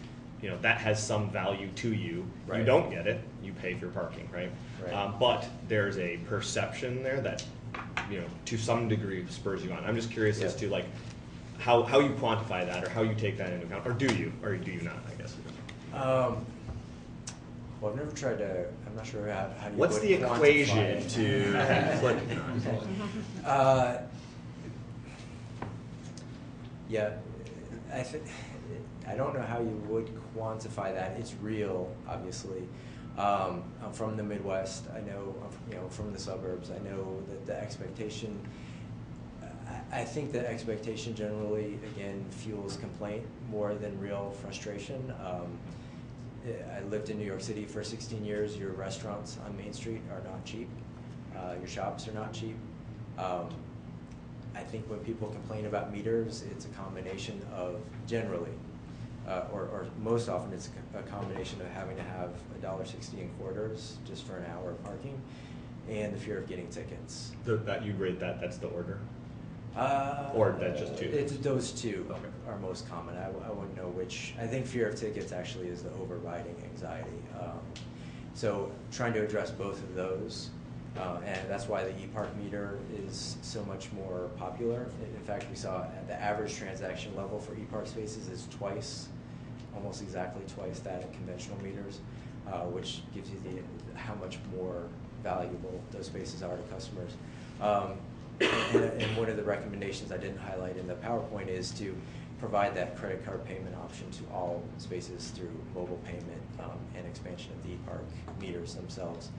that has some value to you. Right. You don't get it, you pay for parking, right? Right. But there's a perception there that to some degree spurs you on. I'm just curious as to like how you quantify that, or how you take that into account, or do you not, I guess. Well, I've never tried to. I'm not sure how you. What's would the equation quantify to? Yeah, I don't know how you would quantify that. It's real, obviously. I'm from the Midwest. I know, from the suburbs. I know that the expectation. I think the expectation generally, again, fuels complaint more than real frustration. I lived in New York City for 16 years. Your restaurants on Main Street are not cheap. Your shops are not cheap. I think when people complain about meters, it's a combination of generally, or most often it's a combination of having to have $1.60 in quarters just for an hour of parking, and the fear of getting tickets. That you rate that's the order? Or that's just 2? It's those 2 are most common. I wouldn't know which. I think fear of tickets actually is the overriding anxiety. So trying to address both of those, and that's why the e-park meter is so much more popular. In fact, we saw the average transaction level for e-park spaces is almost exactly twice that of conventional meters, which gives you how much more valuable those spaces are to customers. And one of the recommendations I didn't highlight in the PowerPoint is to provide that credit card payment option to all spaces through mobile payment and expansion of the e-park meters themselves.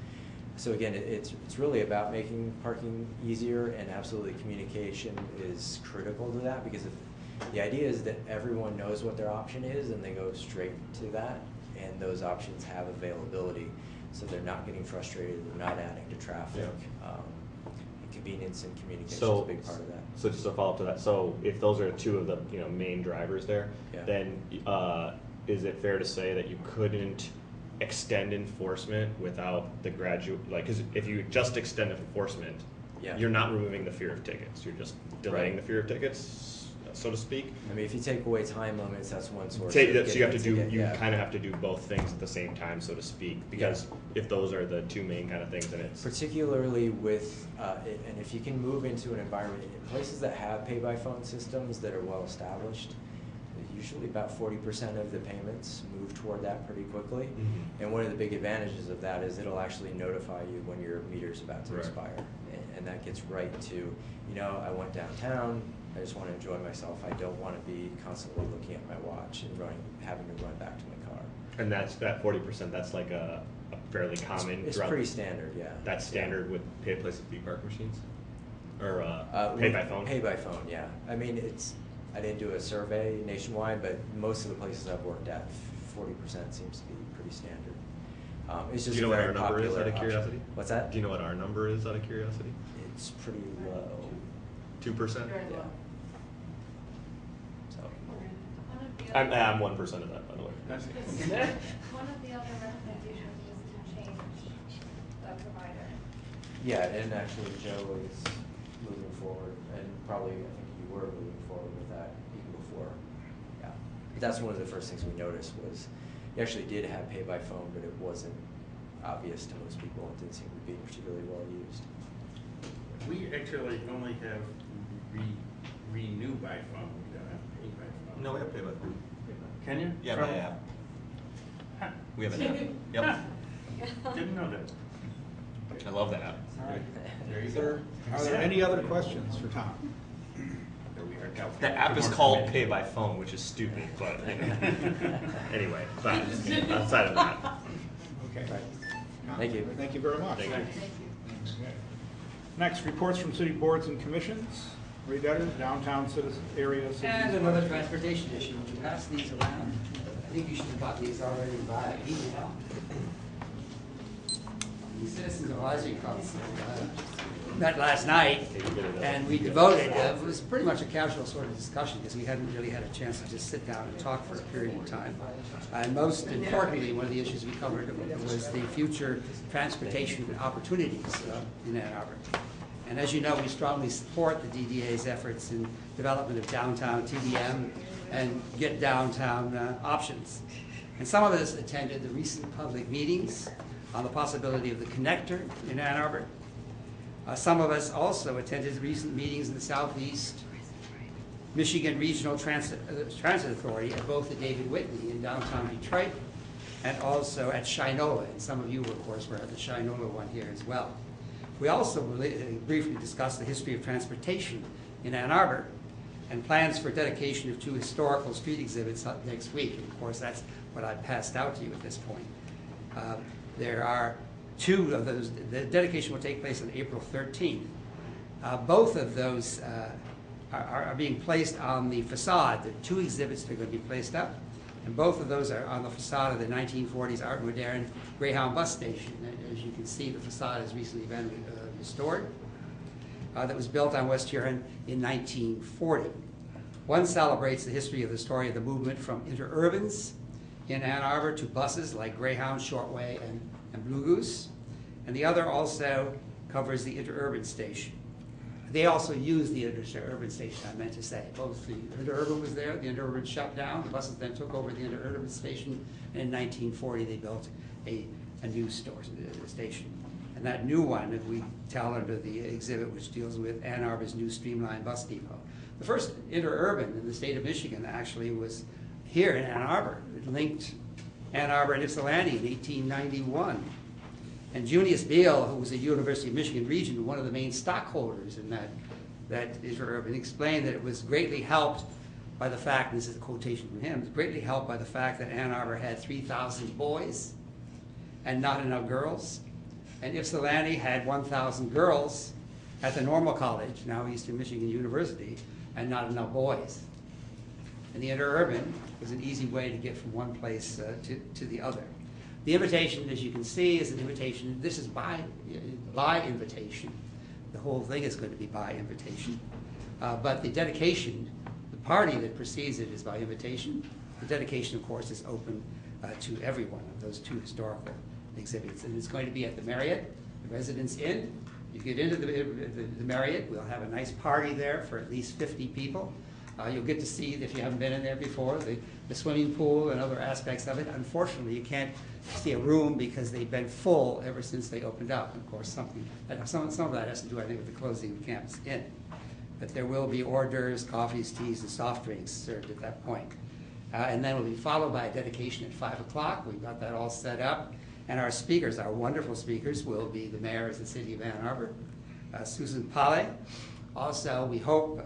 So again, it's really about making parking easier, and absolutely communication is critical to that, because the idea is that everyone knows what their option is and they go straight to that, and those options have availability, so they're not getting frustrated, they're not adding to traffic. Yeah. Convenience and communication is a big part of that. So just to follow up to that, so if those are 2 of the main drivers there, then is it fair to say that you couldn't extend enforcement without the because if you just extend enforcement, you're not removing the fear of tickets, you're just delaying the fear of tickets, so to speak. I mean, if you take away time limits, that's one source. So you have to kind of have to do both things at the same time, so to speak, because if those are the 2 main kind of things, then it's particularly with and if you can move into an environment in places that have pay-by-phone systems that are well established, usually about 40% of the payments move toward that pretty quickly. Mm-hmm. And one of the big advantages of that is it'll actually notify you when your meter's about to expire, and that gets right to, I went downtown, I just want to enjoy myself. I don't want to be constantly looking at my watch and having to run back to my car. And that's that 40%. That's like a fairly common. It's pretty standard, yeah. That's standard with places with e-park machines, or pay by phone. Pay by phone, yeah. I mean, I didn't do a survey nationwide, but most of the places I've worked at, 40% seems to be pretty standard. It's just. Do you know what our number is, out of curiosity? What's that? Do you know what our number is, out of curiosity? It's pretty low. 2%? Very low. So. I'm 1% of that, by the way. One of the other recommendations is to change the provider. Yeah, and actually Joe is moving forward, and probably, I think you were moving forward with that even before. Yeah, but that's one of the first things we noticed was you actually did have pay by phone, but it wasn't obvious to most people. It didn't seem to be particularly well used. We actually only have renew by phone, we don't have pay by phone. No, we have pay by phone. Can you? Yeah, From- by app. Huh. We have an app. Yep. Didn't know that. I love that app. All right. There you Is go. there, are there any other questions for Tom? The app is called Pay by Phone, which is stupid, but you know. Anyway, but outside of that. Okay. Thank you. Thank you very much. Thank you. Okay. Next, reports from city boards and commissions. Reed Etter, downtown citizen area. And citizens. another transportation issue, we pass these around. I think you should have got these already by email. The Citizens Advisory Council met last night, and we devoted, it was pretty much a casual sort of discussion, because we hadn't really had a chance to just sit down and talk for a period of time. And most importantly, one of the issues we covered was the future transportation opportunities in Ann Arbor. And as you know, we strongly support the DDA's efforts in development of downtown TDM and get downtown options. And some of us attended the recent public meetings on the possibility of the connector in Ann Arbor. Some of us also attended recent meetings in the Southeast Michigan Regional Transit Authority at both the David Whitney in downtown Detroit and also at Shinola. And some of you, of course, were at the Shinola one here as well. We also briefly discussed the history of transportation in Ann Arbor and plans for dedication of 2 historical street exhibits next week. And of course, that's what I passed out to you at this point. There are 2 of those. The dedication will take place on April 13th. Both of those are being placed on the facade. There are 2 exhibits that are going to be placed up, and both of those are on the facade of the 1940s Art Moderne Greyhound bus station. As you can see, the facade has recently been restored. That was built on West Huron in 1940. One celebrates the history of the story of the movement from interurbans in Ann Arbor to buses like Greyhound, Shortway, and Blue Goose. And the other also covers the interurban station. They also used the interurban station, I meant to say. Both the interurban was there, the interurban shut down, the buses then took over the interurban station, and in 1940 they built a new station. And that new one, if we tell under the exhibit, which deals with Ann Arbor's new streamlined bus depot. The first interurban in the state of Michigan actually was here in Ann Arbor. It linked Ann Arbor and Ypsilanti in 1891. And Junius Beale, who was a University of Michigan Regent, one of the main stockholders in that interurban, explained that it was greatly helped by the fact, and this is a quotation from him, greatly helped by the fact that Ann Arbor had 3,000 boys and not enough girls. And Ypsilanti had 1,000 girls at the Normal College, now Eastern Michigan University, and not enough boys. And the interurban was an easy way to get from one place to the other. The invitation, as you can see, is an invitation. This is by invitation. The whole thing is going to be by invitation. But the dedication, the party that precedes it is by invitation. The dedication, of course, is open to every one of those 2 historical exhibits. And it's going to be at the Marriott, the Residence Inn. You get into the Marriott, we'll have a nice party there for at least 50 people. You'll get to see, if you haven't been in there before, the swimming pool and other aspects of it. Unfortunately, you can't see a room because they've been full ever since they opened up. Of course, some of that has to do, I think, with the closing of the Campus Inn. But there will be hors d'oeuvres, coffees, teas, and soft drinks served at that point. And then it will be followed by a dedication at 5 o'clock. We've got that all set up. And our speakers, our wonderful speakers, will be the mayor of the city of Ann Arbor, Susan Pale. Also, we hope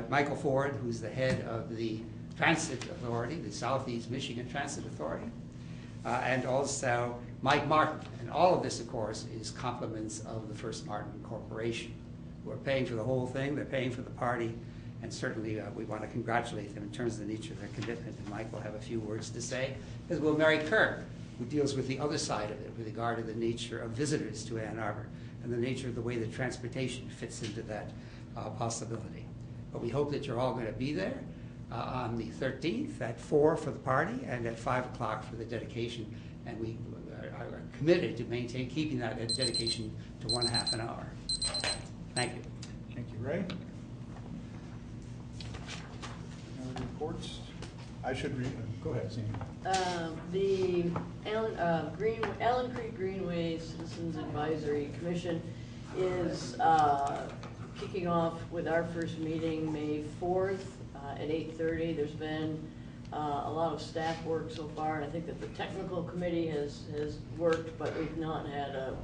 Michael Ford, who's the head of the Transit Authority, the Southeast Michigan Transit Authority, and also Mike Martin. And all of this, of course, is compliments of the First Martin Corporation, who are paying for the whole thing. They're paying for the party, and certainly we want to congratulate them in terms of the nature of their commitment. And Mike will have a few words to say, as will Mary Kerr, who deals with the other side of it with regard to the nature of visitors to Ann Arbor and the nature of the way that transportation fits into that possibility. But we hope that you're all going to be there on the 13th at 4 for the party and at 5 o'clock for the dedication. And we committed to keeping that dedication to 1/2 an hour. Thank you. Thank you, Ray. Other reports? I should read, go ahead, Sandy. The Allen Creek Greenway Citizens Advisory Commission is kicking off with our first meeting May 4th at 8:30. There's been a lot of staff work so far, and I think that the technical committee has worked, but we've not had a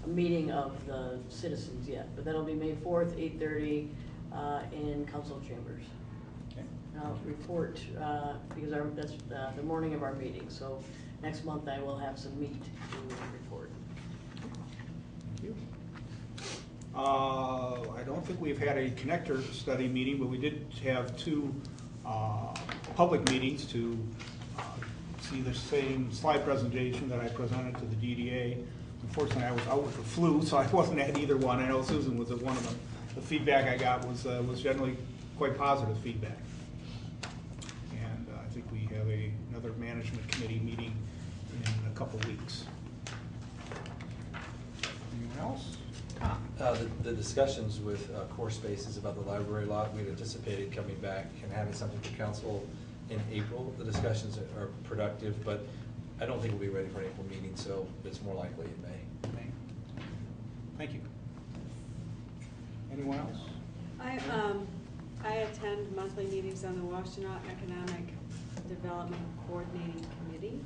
meeting of the citizens yet. But that'll be May 4th, 8:30 in council chambers. Okay. I'll report, because that's the morning of our meeting, so next month I will have some meat to report. Thank you. I don't think we've had a connector study meeting, but we did have 2 public meetings to see the same slide presentation that I presented to the DDA. Unfortunately, I was out with the flu, so I wasn't at either one. I know Susan was at one of them. The feedback I got was generally quite positive feedback. And I think we have another management committee meeting in a couple weeks. Anyone else? The discussions with Core Spaces about the library lot, we'd anticipated coming back and having something for council in April. The discussions are productive, but I don't think we'll be ready for an April meeting, so it's more likely in May. Thank you. Anyone else? I attend monthly meetings on the Washtenaw Economic Development Coordinating Committee,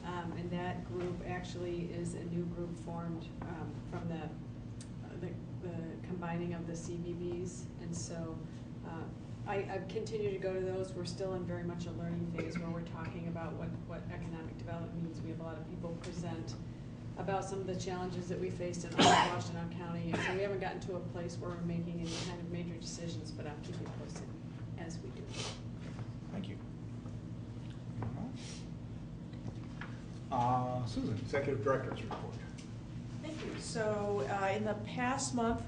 and that group actually is a new group formed from the combining of the CBBs, and so I've continued to go to those. We're still in very much a learning phase where we're talking about what economic development means. We have a lot of people present about some of the challenges that we faced in all of Washtenaw County, and so we haven't gotten to a place where we're making any kind of major decisions, but I'll keep you posted as we do. Thank you. Susan, Executive Director's report. Thank you. So in the past month,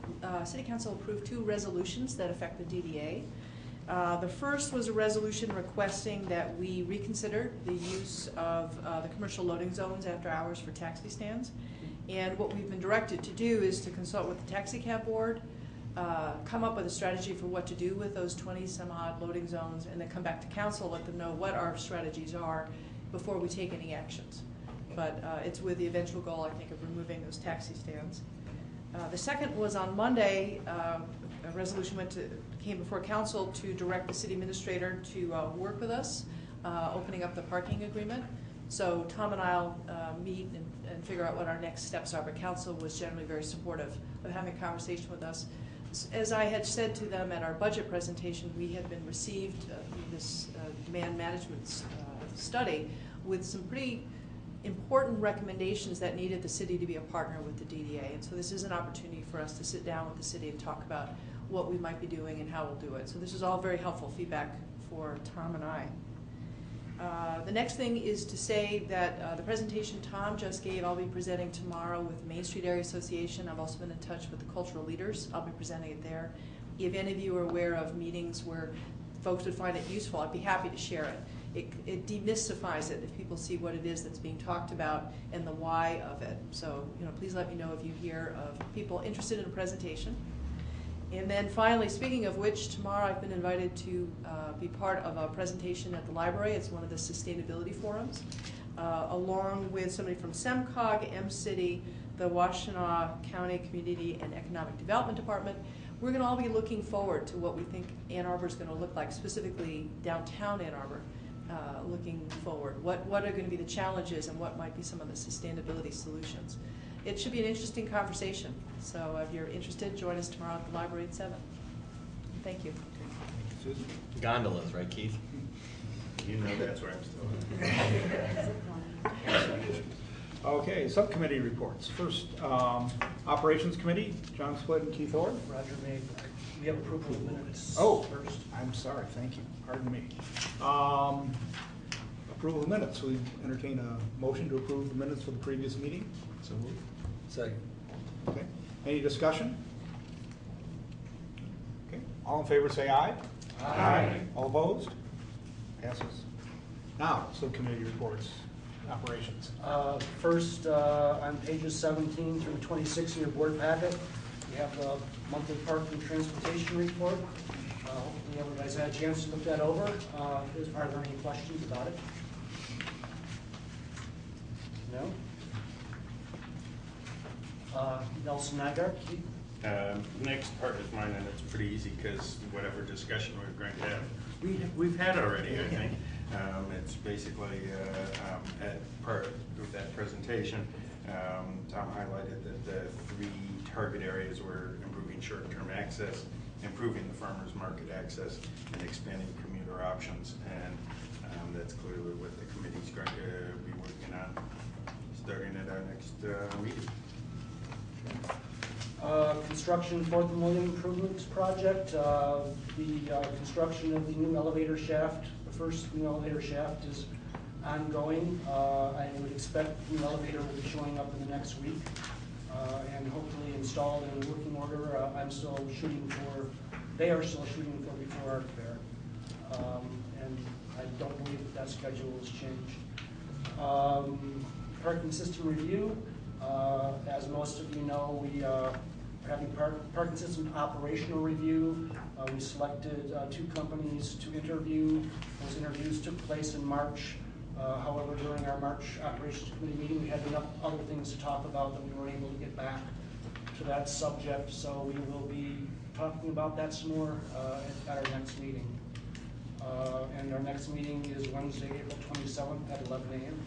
City Council approved 2 resolutions that affect the DDA. The first was a resolution requesting that we reconsider the use of the commercial loading zones after hours for taxi stands. And what we've been directed to do is to consult with the taxi cab board, come up with a strategy for what to do with those 20 some odd loading zones, and then come back to council, let them know what our strategies are before we take any actions. But it's with the eventual goal, I think, of removing those taxi stands. The second was on Monday, a resolution came before council to direct the city administrator to work with us, opening up the parking agreement. So Tom and I'll meet and figure out what our next steps are, but council was generally very supportive of having a conversation with us. As I had said to them at our budget presentation, we had been received this demand management study with some pretty important recommendations that needed the city to be a partner with the DDA. And so this is an opportunity for us to sit down with the city and talk about what we might be doing and how we'll do it. So this is all very helpful feedback for Tom and I. The next thing is to say that the presentation Tom just gave, I'll be presenting tomorrow with Main Street Area Association. I've also been in touch with the cultural leaders. I'll be presenting it there. If any of you are aware of meetings where folks would find it useful, I'd be happy to share it. It demystifies it if people see what it is that's being talked about and the why of it. So, please let me know if you hear of people interested in a presentation. And then finally, speaking of which, tomorrow I've been invited to be part of a presentation at the library. It's one of the sustainability forums, along with somebody from SEMCOG, M-City, the Washtenaw County Community and Economic Development Department. We're going to all be looking forward to what we think Ann Arbor is going to look like, specifically downtown Ann Arbor. Looking forward, what are going to be the challenges and what might be some of the sustainability solutions. It should be an interesting conversation. So if you're interested, join us tomorrow at the library at 7. Thank you. Thank you, Susan. Gondolas, right, Keith? You know that's where I'm still. Okay, subcommittee reports. First, Operations Committee, John Split and Keith Orr. Roger May, we have approval of minutes first. I'm sorry, thank you. Pardon me. Approval of minutes. We entertain a motion to approve the minutes for the previous meeting. So moved. Second. Okay. Any discussion? Okay. All in favor say aye. Aye. All opposed? Passes. Now, subcommittee reports. operations. First, on pages 17 through 26 in your board packet, we have the monthly park and transportation report. Hopefully everybody's had a chance to look that over. Are there any questions about it? No? Nelson Nygaard, Keith? Next part is mine, and it's pretty easy because whatever discussion we're going to have, we've had already, I think. It's basically at part of that presentation, Tom highlighted that the 3 target areas were improving short-term access, improving the farmers market access, and expanding commuter options. And that's clearly what the committee's going to be working on starting at our next meeting. Construction Fourth and William Improvements Project. The construction of the new elevator shaft, the first new elevator shaft, is ongoing. I would expect the new elevator will be showing up in the next week and hopefully installed in working order. They are still shooting for before Art Fair. And I don't believe that schedule has changed. Parking system review. As most of you know, we are having parking system operational review. We selected 2 companies to interview. Those interviews took place in March. However, during our March operations committee meeting, we had enough other things to talk about that we weren't able to get back to that subject. So we will be talking about that some more at our next meeting. And our next meeting is Wednesday, April 27th at 11 a.m.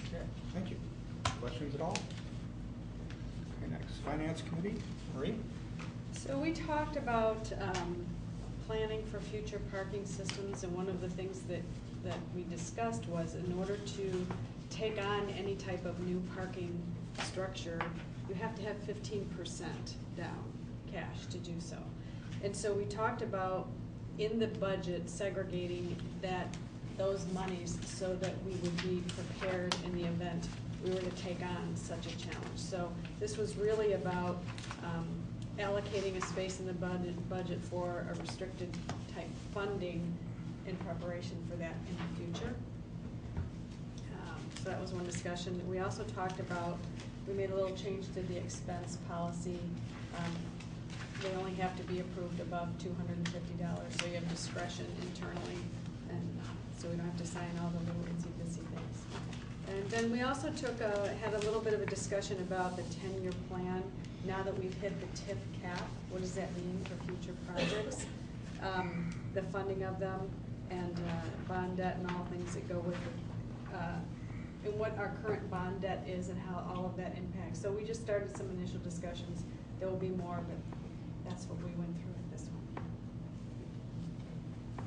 Okay, thank you. Questions at all? Okay, next, Finance Committee, Marie? So we talked about planning for future parking systems, and one of the things that we discussed was in order to take on any type of new parking structure, you have to have 15% down cash to do so. And so we talked about in the budget segregating those monies so that we would be prepared in the event we were to take on such a challenge. So this was really about allocating a space in the budget for a restricted type funding in preparation for that in the future. So that was one discussion. We also talked about, we made a little change to the expense policy. They only have to be approved above $250, so you have discretion internally, and so we don't have to sign all the little itsy-bitsy things. And then we also had a little bit of a discussion about the 10-year plan. Now that we've hit the TIF cap, what does that mean for future projects? The funding of them, and bond debt and all things that go with it, and what our current bond debt is and how all of that impacts. So we just started some initial discussions. There will be more, but that's what we went through with this one.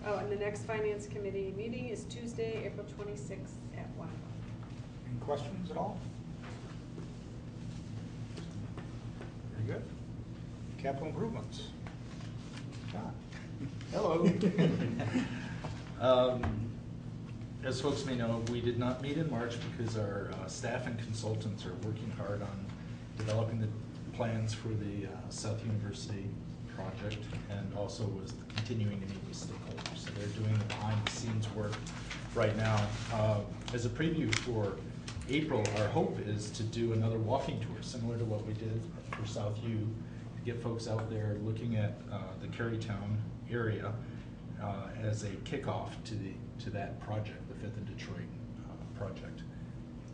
Oh, and the next Finance Committee meeting is Tuesday, April 26th at 1 o'clock. Any questions at all? Very good. Capital improvements. John. Hello. As folks may know, we did not meet in March because our staff and consultants are working hard on developing the plans for the South University project, and also was continuing to meet with stakeholders. So they're doing the behind-the-scenes work right now. As a preview for April, our hope is to do another walking tour, similar to what we did for South U, to get folks out there looking at the Carytown area as a kickoff to that project, the Fifth and Detroit project.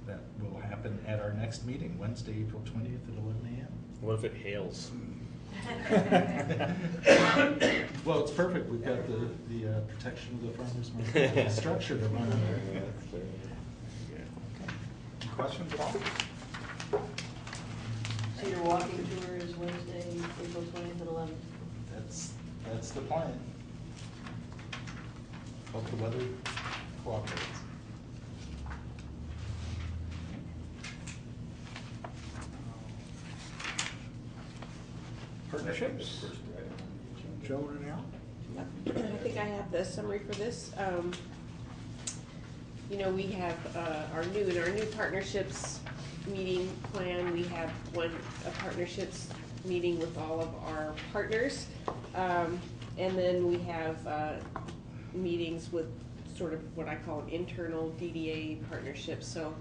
That will happen at our next meeting, Wednesday, April 20th at 11 a.m. What if it hails? Well, it's perfect. We've got the protection of the farmers market structure to run under. Okay. Any questions at all? So your walking tour is Wednesday, April 20th at 11? That's the plan. Hope the weather cooperates. Partnerships? Joe and Al? I think I have the summary for this. You know, we have in our new partnerships meeting plan, we have a partnerships meeting with all of our partners. And then we have meetings with sort of what I call internal DDA partnerships. So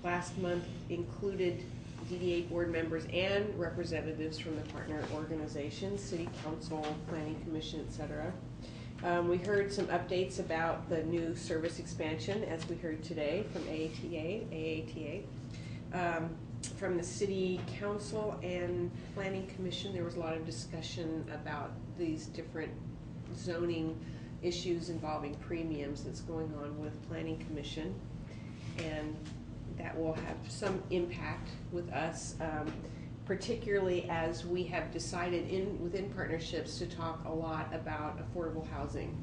last month included DDA board members and representatives from the partner organizations, city council, planning commission, etc. We heard some updates about the new service expansion, as we heard today from AATA. From the city council and planning commission, there was a lot of discussion about these different zoning issues involving premiums that's going on with planning commission. And that will have some impact with us, particularly as we have decided within partnerships to talk a lot about affordable housing.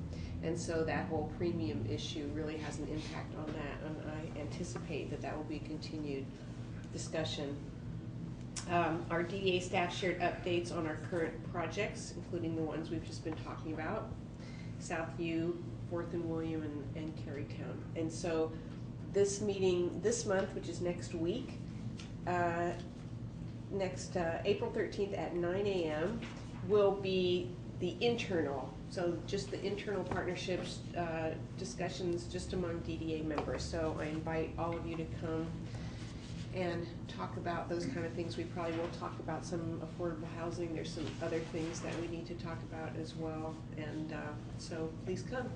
And so that whole premium issue really has an impact on that, and I anticipate that that will be a continued discussion. Our DDA staff shared updates on our current projects, including the ones we've just been talking about, Southview, 4th and William, and Carytown. And so this meeting this month, which is next week, April 13th at 9 a.m. will be the internal, so just the internal partnerships discussions just among DDA members. So I invite all of you to come and talk about those kind of things. We probably will talk about some affordable housing. There's some other things that we need to talk about as well, and so please come.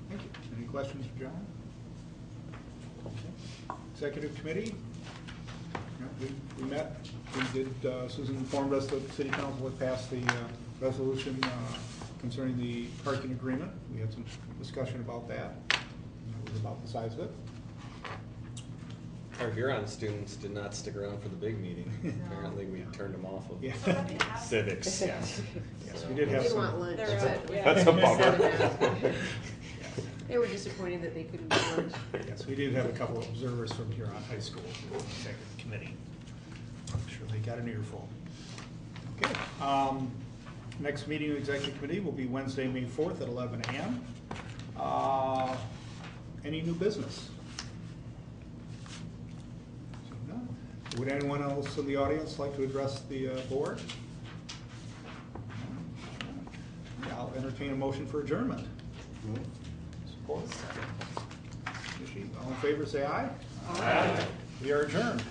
Thank you. Any questions for John? Okay. Executive committee? No, we met. We did, Susan informed us that the city council had passed the resolution concerning the parking agreement. We had some discussion about that. That was about the size of it. Our Huron students did not stick around for the big meeting. Apparently we turned them off of Yeah. civics. Yes. Yes, we did have They some. want lunch. That's a bummer. They were disappointed that they couldn't get lunch. Yes, we did have a couple of observers from Huron High School, the executive committee. I'm sure they got an earful. Okay. Next meeting of the executive committee will be Wednesday, May 4th at 11 a.m. Any new business? No. Would anyone else in the audience like to address the board? Yeah, I'll entertain a motion for adjournment. Support. All in favor, say aye. Aye. We are adjourned.